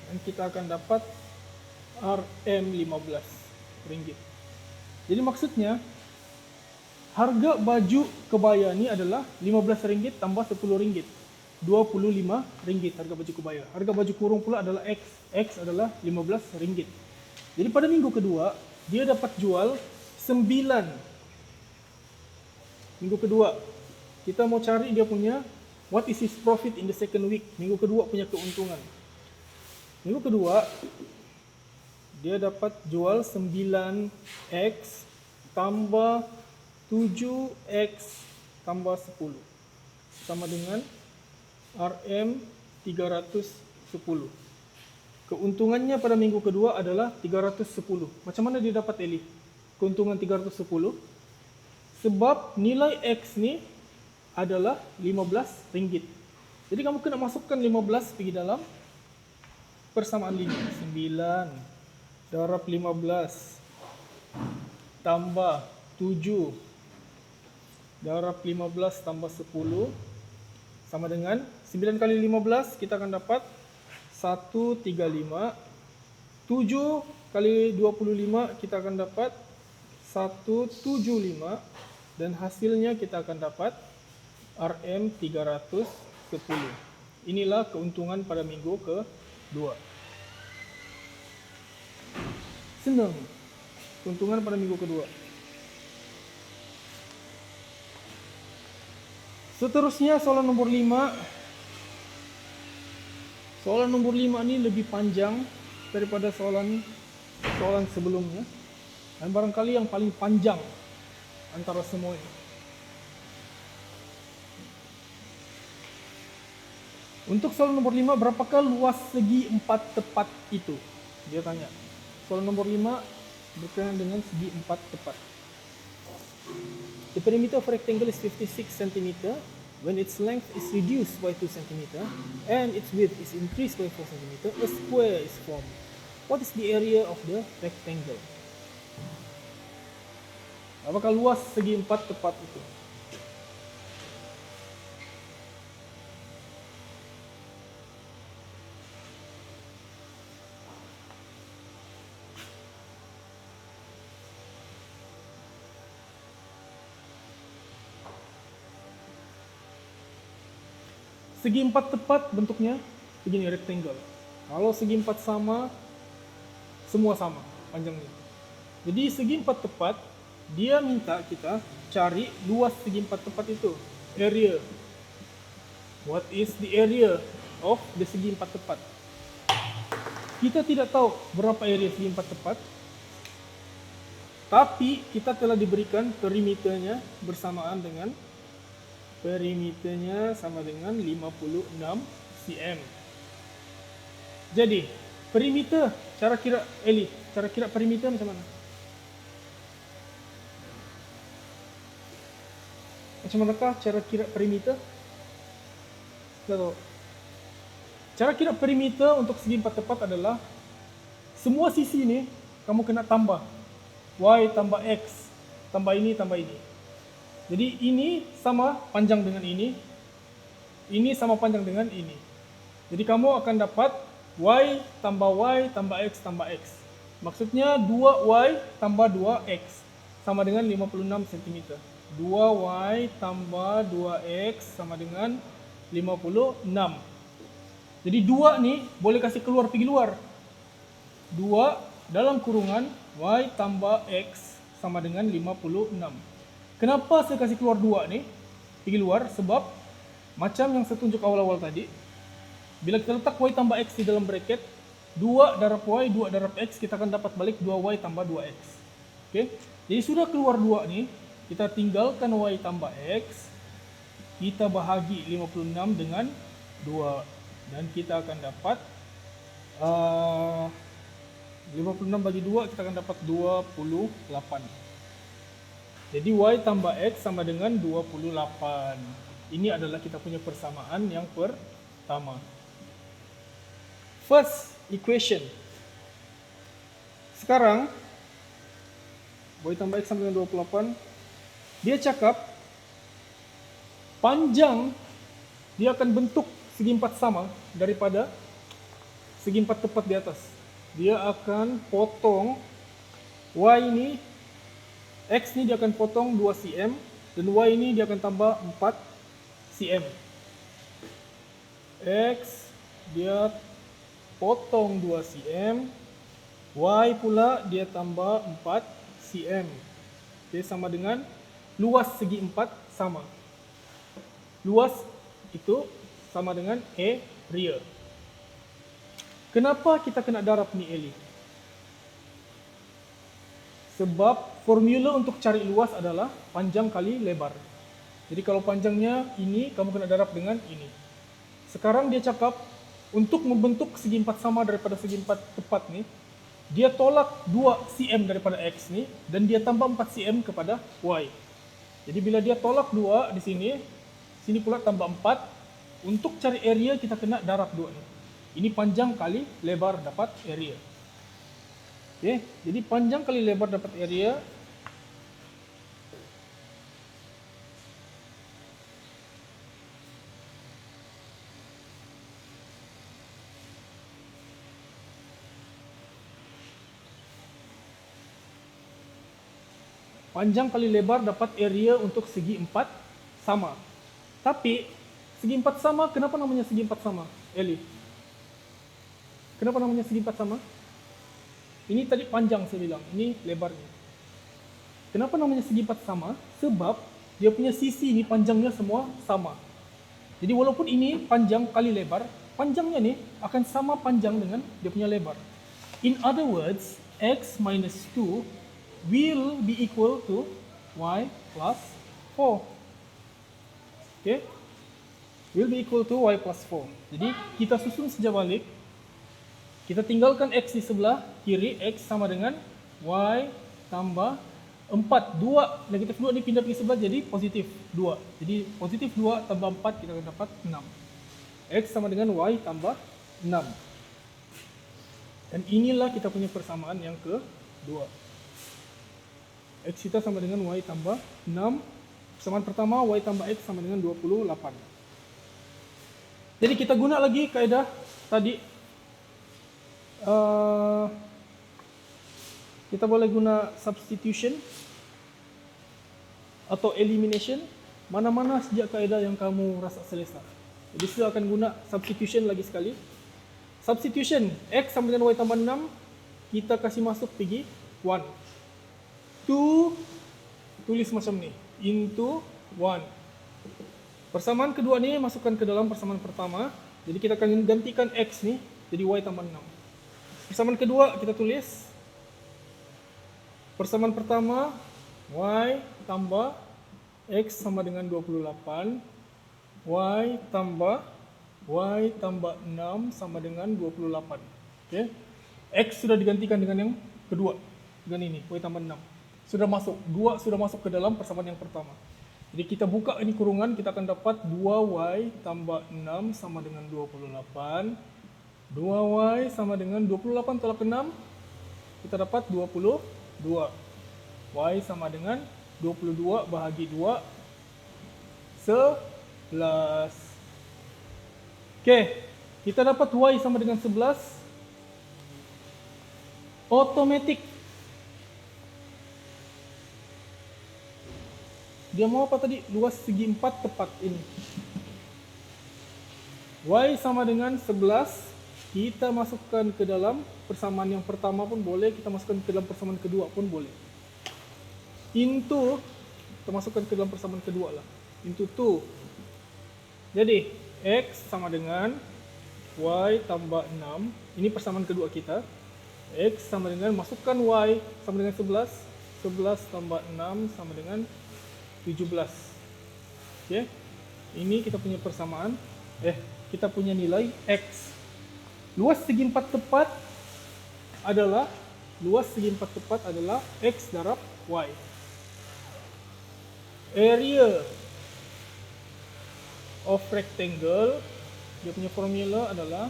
dan kita akan dapat Rm15 ringgit. Jadi maksudnya harga baju kebaya ini adalah 15 ringgit tambah 10 ringgit. 25 ringgit harga baju kebaya. Harga baju kurung pula adalah X. X adalah 15 ringgit. Jadi pada minggu kedua, dia dapat jual 9. Minggu kedua, kita mau cari dia punya what is his profit in the second week. Minggu kedua punya keuntungan. Minggu kedua, dia dapat jual 9X tambah 7X tambah 10. Sama dengan Rm 310. Keuntungannya pada minggu kedua adalah 310. Macam mana dia dapat, Eli? Keuntungan 310. Sebab nilai X ni adalah 15 ringgit. Jadi kamu kena masukkan 15 pergi dalam persamaan ini. 9 darab 15 tambah 7 darab 15 tambah 10 sama dengan 9 kali 15 kita akan dapat 135. 7 kali 25 kita akan dapat 175 dan hasilnya kita akan dapat Rm 310. Inilah keuntungan pada minggu kedua. Senang. Keuntungan pada minggu kedua. Seterusnya soalan nomor 5. Soalan nomor 5 ini lebih panjang daripada soalan sebelumnya. Dan barangkali yang paling panjang antara semua ini. Untuk soalan nomor 5, berapakah luas segi 4 tepat itu? Dia tanya. Soalan nomor 5 berkenaan dengan segi 4 tepat. The perimeter of a rectangle is 56 cm when its length is reduced by 2 cm and its width is increased by 4 cm. A square is formed. What is the area of the rectangle? Apakah luas segi 4 tepat itu? Segi 4 tepat bentuknya begini, rectangle. Kalau segi 4 sama, semua sama panjangnya. Jadi segi 4 tepat, dia minta kita cari luas segi 4 tepat itu, area. What is the area of the segi 4 tepat? Kita tidak tahu berapa area segi 4 tepat, tapi kita telah diberikan perimeternya bersamaan dengan perimeternya sama dengan 56 cm. Jadi, perimeter, cara kira Eli, cara kira perimeter macam mana? Macam manakah cara kira perimeter? Kita tahu. Cara kira perimeter untuk segi 4 tepat adalah semua sisi ni kamu kena tambah. Y tambah X, tambah ini, tambah ini. Jadi ini sama panjang dengan ini sama panjang dengan ini. Jadi kamu akan dapat Y tambah X tambah X. Maksudnya 2Y tambah 2X sama dengan 56 cm. 2Y tambah 2X sama dengan 56. Jadi 2 nih boleh kasih keluar pergi luar. 2 dalam kurungan Y tambah X sama dengan 56. Kenapa saya kasih keluar 2 nih, pergi luar? Sebab macam yang saya tunjuk awal-awal tadi, bila kita letak Y tambah X di dalam bracket, 2 darab Y, 2 darab X, kita akan dapat balik 2Y tambah 2X. Oke? Jadi sudah keluar 2 nih, kita tinggalkan Y tambah X, kita bahagi 56 dengan 2, dan kita akan dapat 56 bagi 2, kita akan dapat 28. Jadi Y tambah X sama dengan 28. Ini adalah kita punya persamaan yang pertama. First equation. Sekarang y tambah x sama dengan 28. Dia cakap panjang dia akan bentuk segi empat sama daripada segi empat tepat di atas. Dia akan potong y ini, x ini dia akan potong 2 cm, dan y ini dia akan tambah 4 cm. X dia potong 2 cm, y pula dia tambah 4 cm. Oke, sama dengan luas segi empat sama. Luas itu sama dengan area. Kenapa kita kena darab ni, Eli? Sebab formula untuk cari luas adalah panjang kali lebar. Jadi kalau panjangnya ini, kamu kena darab dengan ini. Sekarang dia cakap, untuk membentuk segi empat sama daripada segi empat tepat ni, dia tolak 2 cm daripada x ni, dan dia tambah 4 cm kepada y. Jadi bila dia tolak 2 di sini pula tambah 4, untuk cari area kita kena darab 2 ni. Ini panjang kali lebar dapat area. Oke, jadi panjang kali lebar dapat area. Panjang kali lebar dapat area untuk segi empat sama. Tapi segi empat sama, kenapa namanya segi empat sama, Eli? Kenapa namanya segi empat sama? Ini tadi panjang saya bilang, ini lebarnya. Kenapa namanya segi empat sama? Sebab dia punya sisi ini panjangnya semua sama. Jadi walaupun ini panjang kali lebar, panjangnya nih akan sama panjang dengan dia punya lebar. In other words, x minus 2 will be equal to y plus 4. Okay? Will be equal to y plus 4. Jadi kita susun saja balik. Kita tinggalkan x di sebelah kiri, x sama dengan y tambah 4. 2, negatif 2 ni pindah pergi sebelah jadi positif 2. Jadi positif 2 tambah 4 kita akan dapat 6. X sama dengan y tambah 6. Dan inilah kita punya persamaan yang kedua. X kita sama dengan y tambah 6. Persamaan pertama, y tambah x sama dengan 28. Jadi kita guna lagi kaedah tadi. Kita boleh guna substitution atau elimination. Mana-mana sejak kaedah yang kamu rasa selesa. Jadi saya akan guna substitution lagi sekali. Substitution, x sama dengan y tambah 6. Kita kasih masuk pergi 1. 2, tulis macam ni, into 1. Persamaan kedua ni masukkan ke dalam persamaan pertama. Jadi kita akan gantikan x ni jadi y tambah 6. Persamaan kedua kita tulis persamaan pertama y tambah x sama dengan 28, y tambah 6 sama dengan 28. Okay. X sudah digantikan dengan yang kedua, dengan ini y tambah 6. Sudah masuk, 2 sudah masuk ke dalam persamaan yang pertama. Jadi kita buka ini kurungan, kita akan dapat 2y tambah 6 sama dengan 28. 2y sama dengan 28 tolak 6, kita dapat 22. Y sama dengan 22 bahagi 2, 11. Oke, kita dapat y sama dengan 11. Otomatik. Dia mau apa tadi? Luas segi empat tepat ini. Y sama dengan 11. Kita masukkan ke dalam persamaan yang pertama pun boleh, kita masukkan ke dalam persamaan kedua pun boleh. Into, kita masukkan ke dalam persamaan kedua lah. Into 2. Jadi, x sama dengan y tambah 6. Ini persamaan kedua kita. X sama dengan, masukkan y sama dengan 11. 11 tambah 6 sama dengan 17. Okay. Ini kita punya persamaan. Kita punya nilai x. Luas segi empat tepat adalah x darab y. Area of rectangle, dia punya formula adalah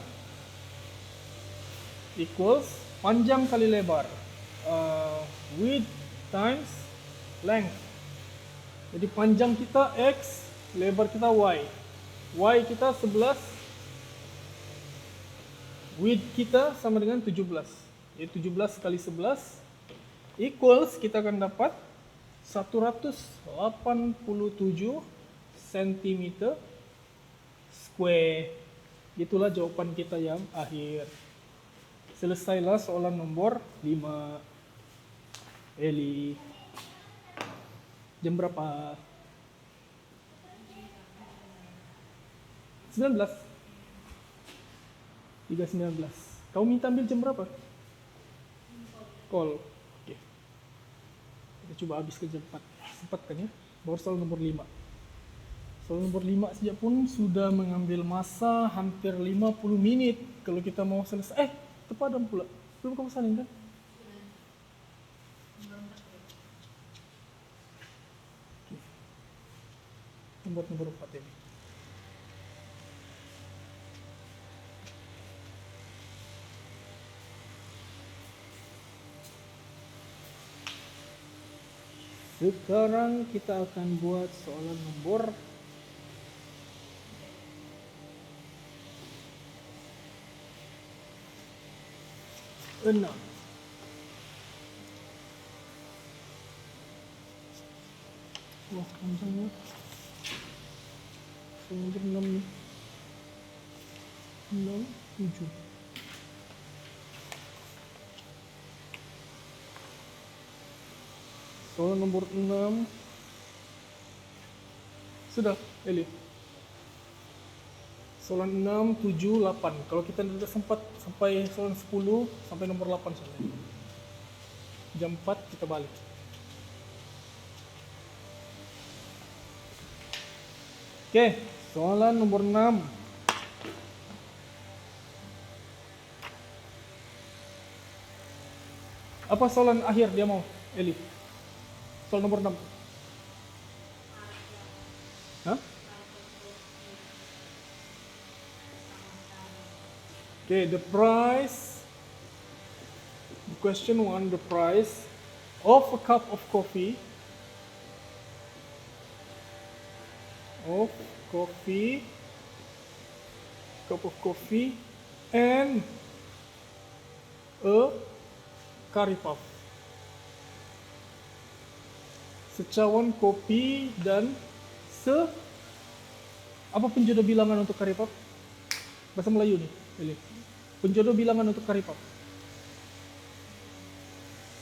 equals panjang kali lebar, width times length. Jadi panjang kita X, lebar kita Y. Y kita 11, width kita sama dengan 17. Jadi 17 kali 11 equals kita akan dapat 187 cm square. Itulah jawaban kita yang akhir. Selesailah soalan nomor 5. Eli, jam berapa? 19. 3.19. Kau minta ambil jam berapa? Call. Oke. Kita coba habis ke jam 4. Sempat kan ya? Baru soal nomor 5. Soal nomor 5 saja pun sudah mengambil masa hampir 50 menit. Kalau kita mau selesai. Terpadam pula. Belum kamu salin kan? Buat nomor 4 ini. Sekarang kita akan buat soalan nomor 6. Wah, panjangnya. Soalan nomor 6 nih. 6, 7. Soalan nomor 6. Sudah, Eli. Soalan 6, 7, 8. Kalau kita tidak sempat sampai soalan 10, sampai nomor 8 saja. Jam 4 kita balik. Oke, soalan nomor 6. Apa soalan akhir dia mau, Eli? Soal nomor 6. Hah? Okay, the price. Question 1, the price of a cup of coffee. Cup of coffee and a curry puff. Secawan kopi dan apa penjodoh bilangan untuk curry puff? Bahasa Melayu nih, Eli. Penjodoh bilangan untuk curry puff.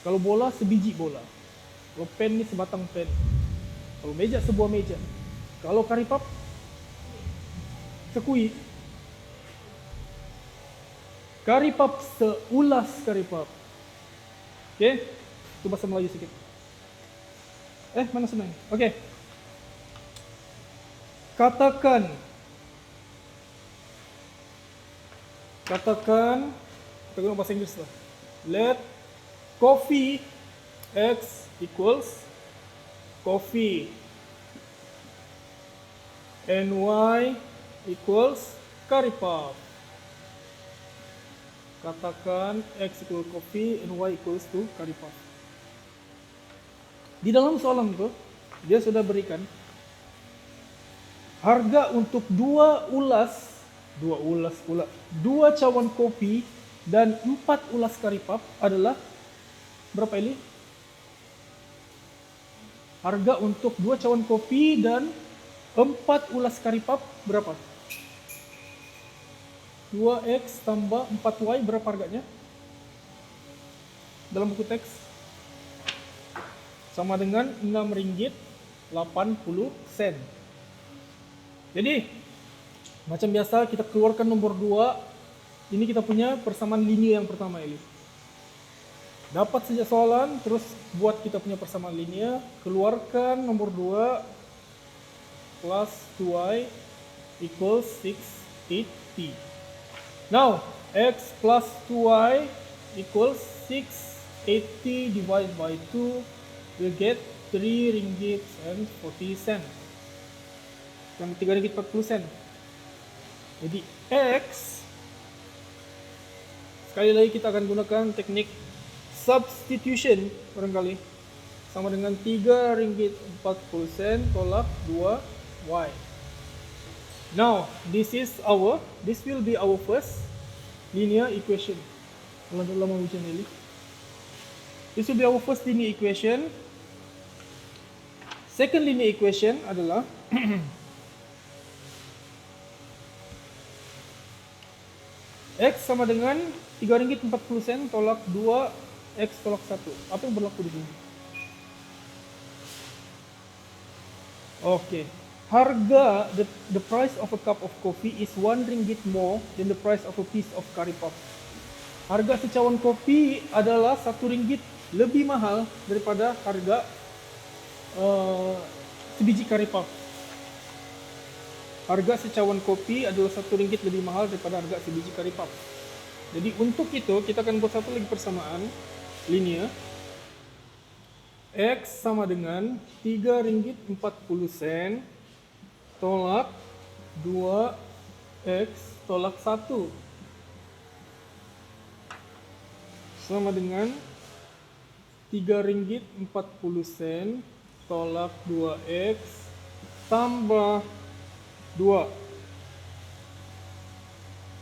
Kalau bola, sebiji bola. Kalau pen nih, sebatang pen. Kalau meja, sebuah meja. Kalau curry puff, sekui. Curry puff, seulas curry puff. Oke, itu bahasa Melayu sedikit. Mana senang? Oke. Katakan, kita guna bahasa Inggris lah. Let coffee X equals coffee and Y equals curry puff. Katakan X equal coffee and Y equals to curry puff. Di dalam soalan itu, dia sudah berikan harga untuk dua cawan kopi dan 4 ulas curry puff adalah berapa ini? Harga untuk 2 cawan kopi dan 4 ulas curry puff berapa? 2X tambah 4Y berapa harganya? Dalam buku teks sama dengan Rp6.80. Jadi macam biasa kita keluarkan nomor 2. Ini kita punya persamaan linear yang pertama ini. Dapat saja soalan, terus buat kita punya persamaan linear, keluarkan nomor 2 plus 2y equals 680. Now, x plus 2y equals 680 divided by 2 will get 3 ringgit and 40 cents. Kan 3 ringgit 40 sen. Jadi X, sekali lagi kita akan gunakan teknik substitution barangkali, sama dengan 3 ringgit 40 sen tolak 2Y. Now, this will be our first linear equation. Lama hujan ini. This will be our first linear equation. Second linear equation adalah X sama dengan 3 ringgit 40 sen tolak 2X tolak 1. Apa yang berlaku di sini? Oke. Harga, the price of a cup of coffee is 1 ringgit more than the price of a piece of curry puff. Harga secawan kopi adalah 1 ringgit lebih mahal daripada harga sebiji curry puff. Harga secawan kopi adalah 1 ringgit lebih mahal daripada harga sebiji curry puff. Jadi untuk itu kita akan buat satu lagi persamaan linear. X sama dengan 3 ringgit 40 sen tolak 2X tolak 1 sama dengan 3 ringgit 40 sen tolak 2X tambah 2.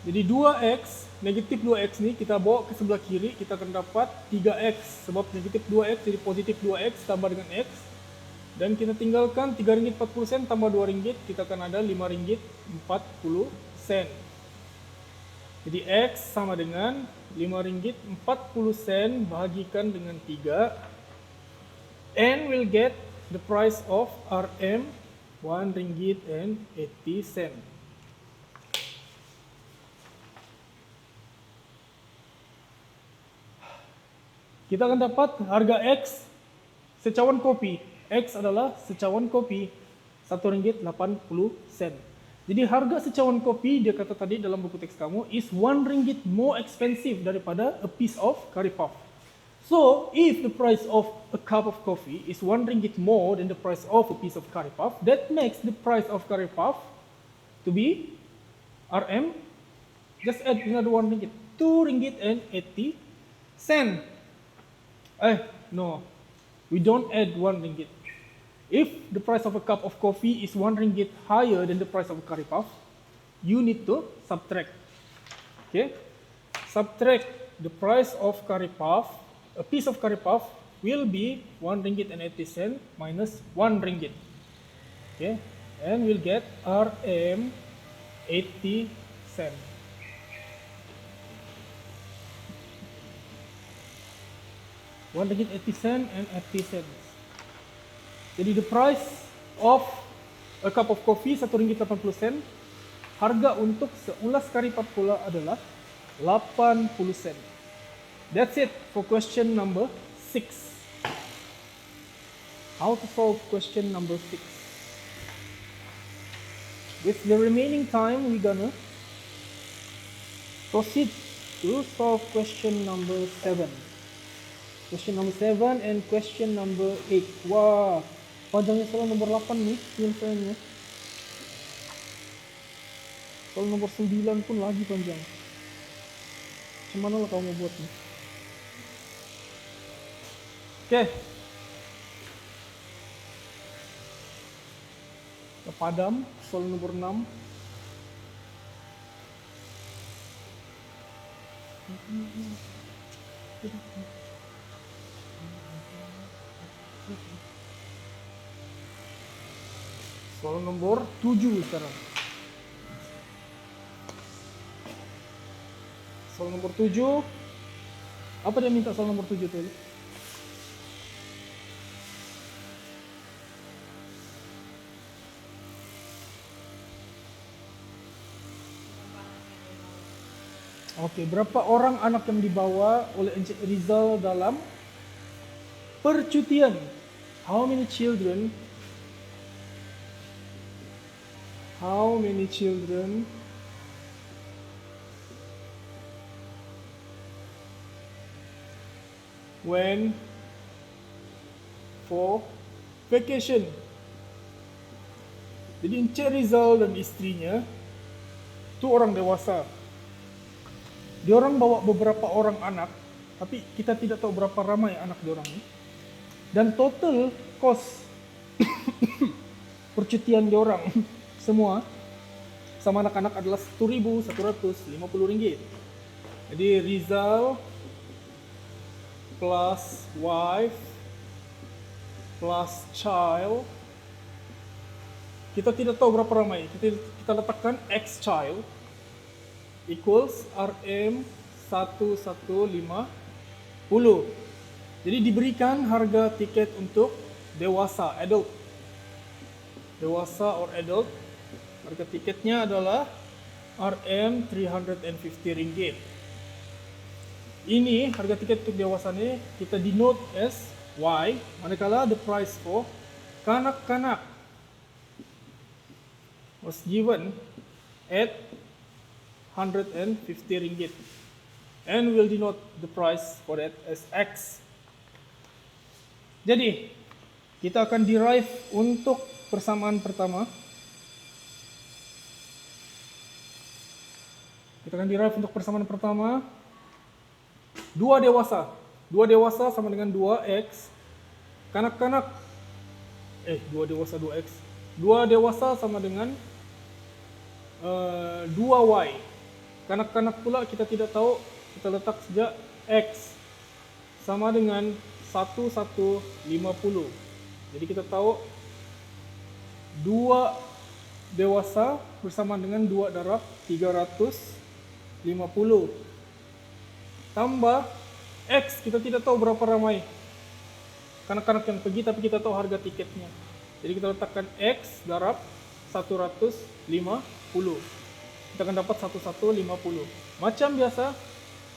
Jadi 2X, negatif 2X nih kita bawa ke sebelah kiri, kita akan dapat 3X. Sebab negatif 2X jadi positif 2X tambah dengan X. Dan kita tinggalkan 3 ringgit 40 sen tambah 2 ringgit, kita akan ada 5 ringgit 40 sen. Jadi X sama dengan 5 ringgit 40 sen bahagikan dengan 3. And we'll get the price of RM 1 ringgit and 80 sen. Kita akan dapat harga X secawan kopi. X adalah secawan kopi 1 ringgit 80 sen. Jadi harga secawan kopi dia kata tadi dalam buku teks kamu is 1 ringgit more expensive daripada a piece of curry puff. So, if the price of a cup of coffee is 1 ringgit more than the price of a piece of curry puff, that makes the price of curry puff to be RM, just add another 1 ringgit, 2 ringgit and 80 sen. No, we don't add 1 ringgit. If the price of a cup of coffee is 1 ringgit higher than the price of a curry puff, you need to subtract. Okay? Subtract the price of curry puff. A piece of curry puff will be 1 ringgit and 80 sen minus 1 ringgit. Okay? And we'll get RM 80 sen. $1.80 and 80 cents. Jadi the price of a cup of coffee $1.80. Harga untuk seulas curry puff pula adalah 80 sen. That's it for question number 6. How to solve question number 6? With the remaining time, we're gonna proceed to solve question number 7. Question number 7 and question number 8. Wah, panjangnya soal nomor 8 nih penyelesaiannya. Soal nomor 9 pun lagi panjang. Macam mana lah kamu mau buat nih? Oke. Kita padam soal nomor 6. Soal nomor 7 sekarang. Soal nomor 7. Apa dia minta soal nomor 7 tadi? Oke, berapa orang anak yang dibawa oleh Encik Rizal dalam percutian? How many children went for vacation? Jadi Encik Rizal dan istrinya itu orang dewasa. Diorang bawa beberapa orang anak, tapi kita tidak tahu berapa ramai anak diorang ini. Dan total cost percutian diorang semua sama anak-anak adalah Rp1.150. Jadi Rizal plus wife plus child, kita tidak tahu berapa ramai. Kita letakkan X child equals RM1.150. Jadi diberikan harga tiket untuk dewasa, adult. Dewasa or adult, harga tiketnya adalah RM350. Ini harga tiket untuk dewasa ini kita denote as Y, manakala the price for kanak-kanak was given at RM150, and we'll denote the price for that as X. Jadi kita akan derive untuk persamaan pertama. Kita akan derive untuk persamaan pertama. Dua dewasa sama dengan 2X. Kanak-kanak, dua dewasa sama dengan 2Y. Kanak-kanak pula kita tidak tahu, kita letak saja X sama dengan 1.150. Jadi kita tahu 2 dewasa bersama dengan 2 darab 350. Tambah X, kita tidak tahu berapa ramai kanak-kanak yang pergi, tapi kita tahu harga tiketnya. Jadi kita letakkan X darab 150. Kita akan dapat 1.150. Macam biasa,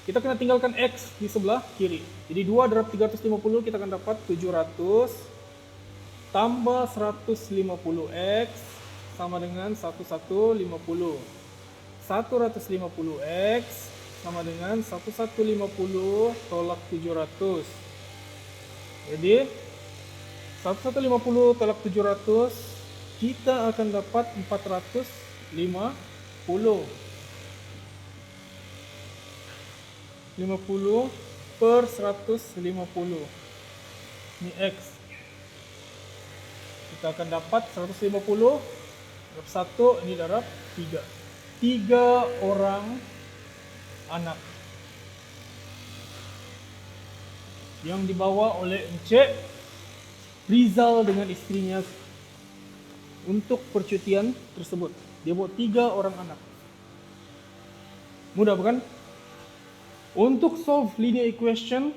kita kena tinggalkan X di sebelah kiri. Jadi 2 darab 350 kita akan dapat 700 tambah 150X sama dengan 1.150. 150X sama dengan 1.150 tolak 700. Jadi 1.150 tolak 700, kita akan dapat 450. 50 per 150. Ini X. Kita akan dapat 150 darab 1, ini darab 3. 3 orang anak yang dibawa oleh Encik Rizal dengan istrinya untuk percutian tersebut. Dia bawa 3 orang anak. Mudah bukan? Untuk solve linear equation,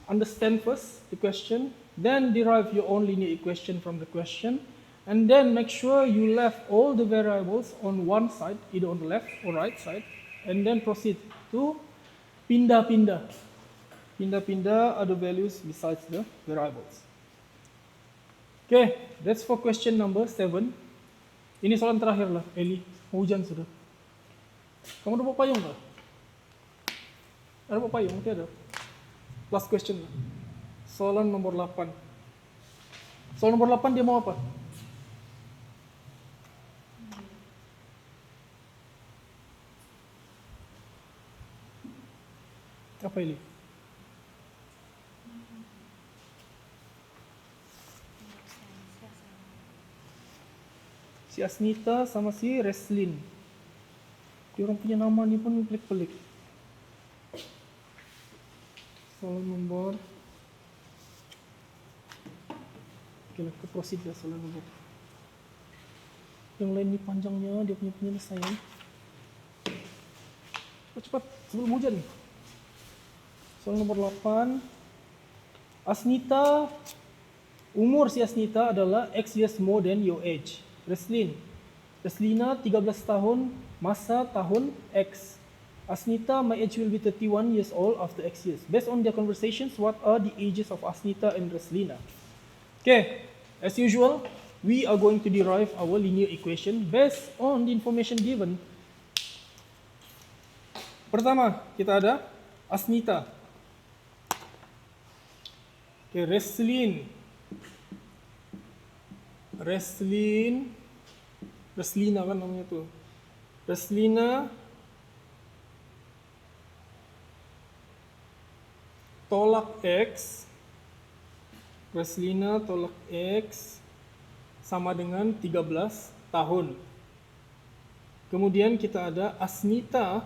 understand first the question, then derive your own linear equation from the question, and then make sure you left all the variables on one side, either on the left or right side, and then proceed to pindah-pindah other values besides the variables. Okay, that's for question number 7. Ini soalan terakhir lah, Eli. Hujan sudah. Kamu ada bawa payung nggak? Ada bawa payung? Nanti ada. Last question lah. Soalan nomor 8. Soalan nomor 8 dia mau apa? Apa ini? Si Asnita sama si Reslin. Dia orang punya nama ni pun pelik-pelik. Soalan nomor. Oke, kita proceed ya soalan nomor. Yang lain ni panjangnya, dia punya penyelesaian. Cepat-cepat sebelum hujan nih. Soal nomor 8. Asnita, umur si Asnita adalah X years more than your age. Reslina 13 tahun, masa tahun X. Asnita, my age will be 31 years old after X years. Based on their conversations, what are the ages of Asnita and Reslina? Okay, as usual, we are going to derive our linear equation based on the information given. Pertama, kita ada Asnita. Okay, Reslin Reslina kan namanya tuh. Reslina tolak X. Reslina tolak X sama dengan 13 tahun. Kemudian kita ada Asmita.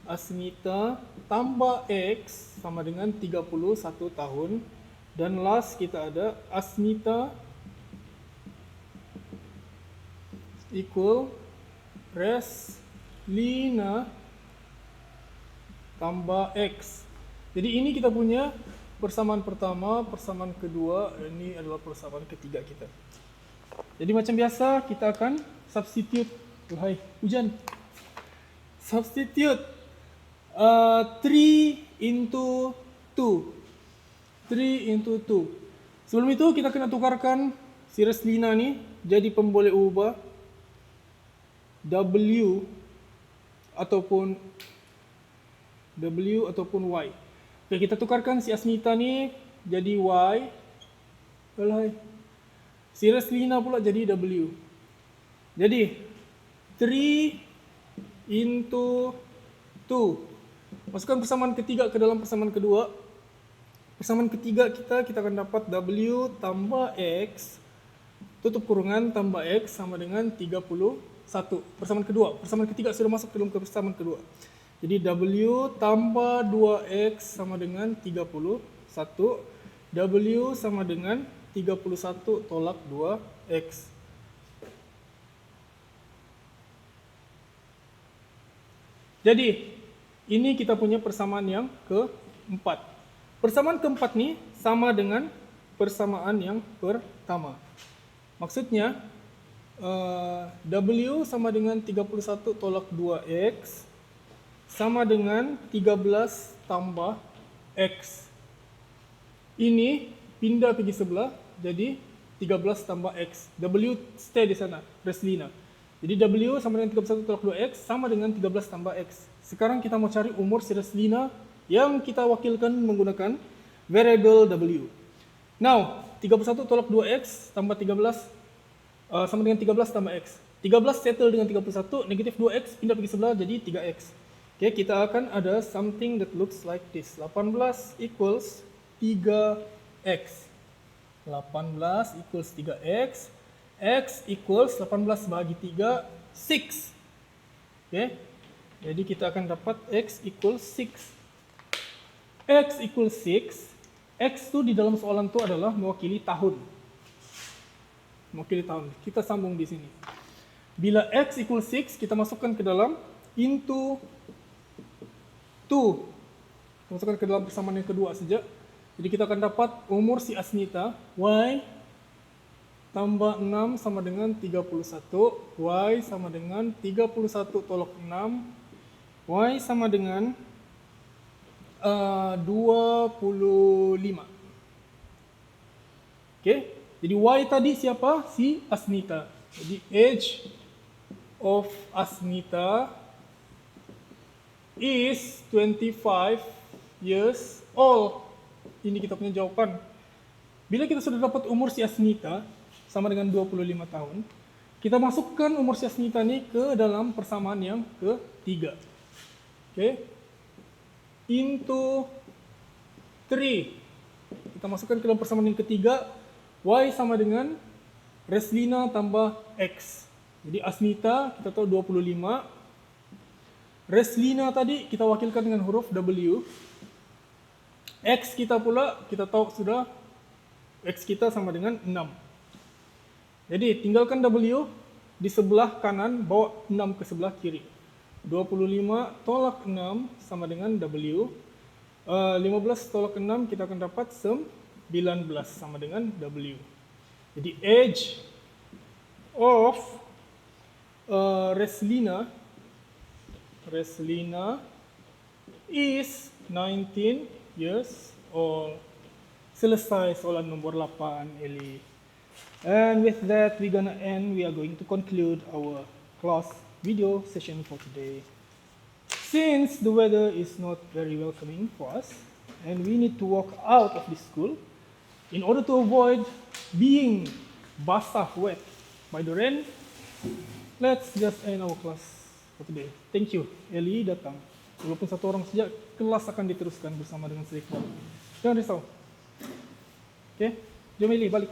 Asmita tambah X sama dengan 31 tahun. Dan last kita ada Asmita equal Reslina tambah X. Jadi ini kita punya persamaan pertama, persamaan kedua, dan ini adalah persamaan ketiga kita. Jadi macam biasa kita akan substitute. Hai, hujan. Substitute 3 into 2. 3 into 2. Sebelum itu kita kena tukarkan si Reslina ni jadi pemboleh ubah W ataupun Y. Oke, kita tukarkan si Asmita ni jadi Y. Si Reslina pula jadi W. Jadi 3 into 2. Masukkan persamaan ketiga ke dalam persamaan kedua. Persamaan ketiga kita akan dapat W tambah X tutup kurungan tambah X sama dengan 31. Persamaan kedua. Persamaan ketiga sudah masuk ke dalam persamaan kedua. Jadi W tambah 2X sama dengan 31. W sama dengan 31 tolak 2X. Jadi, ini kita punya persamaan yang keempat. Persamaan keempat ni sama dengan persamaan yang pertama. Maksudnya, W sama dengan 31 tolak 2X sama dengan 13 tambah X. Ini pindah pergi sebelah, jadi 13 tambah X. W stay di sana, Reslina. Jadi W sama dengan 31 tolak 2X sama dengan 13 tambah X. Sekarang kita mau cari umur si Reslina yang kita wakilkan menggunakan variable W. Now, 31 tolak 2X tambah 13 sama dengan 13 tambah X. 13 settle dengan 31, negatif 2X pindah pergi sebelah jadi 3X. Oke, kita akan ada something that looks like this. 18 equals 3X. 18 equals 3X. X equals 18 bahagi 3, 6. Oke, jadi kita akan dapat X equals 6. X equals 6. X itu di dalam soalan itu adalah mewakili tahun. Mewakili tahun. Kita sambung di sini. Bila X equals 6, kita masukkan ke dalam into 2. Masukkan ke dalam persamaan yang kedua saja. Jadi kita akan dapat umur si Asmita, Y tambah 6 sama dengan 31. Y sama dengan 31 tolak 6. Y sama dengan 25. Oke, jadi Y tadi siapa? Si Asmita. Jadi age of Asmita is 25 years old. Ini kita punya jawaban. Bila kita sudah dapat umur si Asmita sama dengan 25 tahun, kita masukkan umur si Asmita ini ke dalam persamaan yang ketiga. Oke. Into 3. Kita masukkan ke dalam persamaan yang ketiga. Y sama dengan Reslina tambah X. Jadi Asmita kita tahu 25. Reslina tadi kita wakilkan dengan huruf W. X kita pula kita tahu sudah X kita sama dengan 6. Jadi tinggalkan W di sebelah kanan, bawa 6 ke sebelah kiri. 25 tolak 6 sama dengan W. 15 tolak 6 kita akan dapat 19 sama dengan W. Jadi age of Reslina is 19 years old. Selesai soalan nomor 8, Eli. And with that, we are going to conclude our class video session for today. Since the weather is not very welcoming for us, and we need to walk out of the school, in order to avoid being basah wet by the rain, let's just end our class for today. Thank you, Eli datang. Walaupun satu orang saja, kelas akan diteruskan bersama dengan Sri Iqbal. Jangan risau. Oke, jom Eli balik.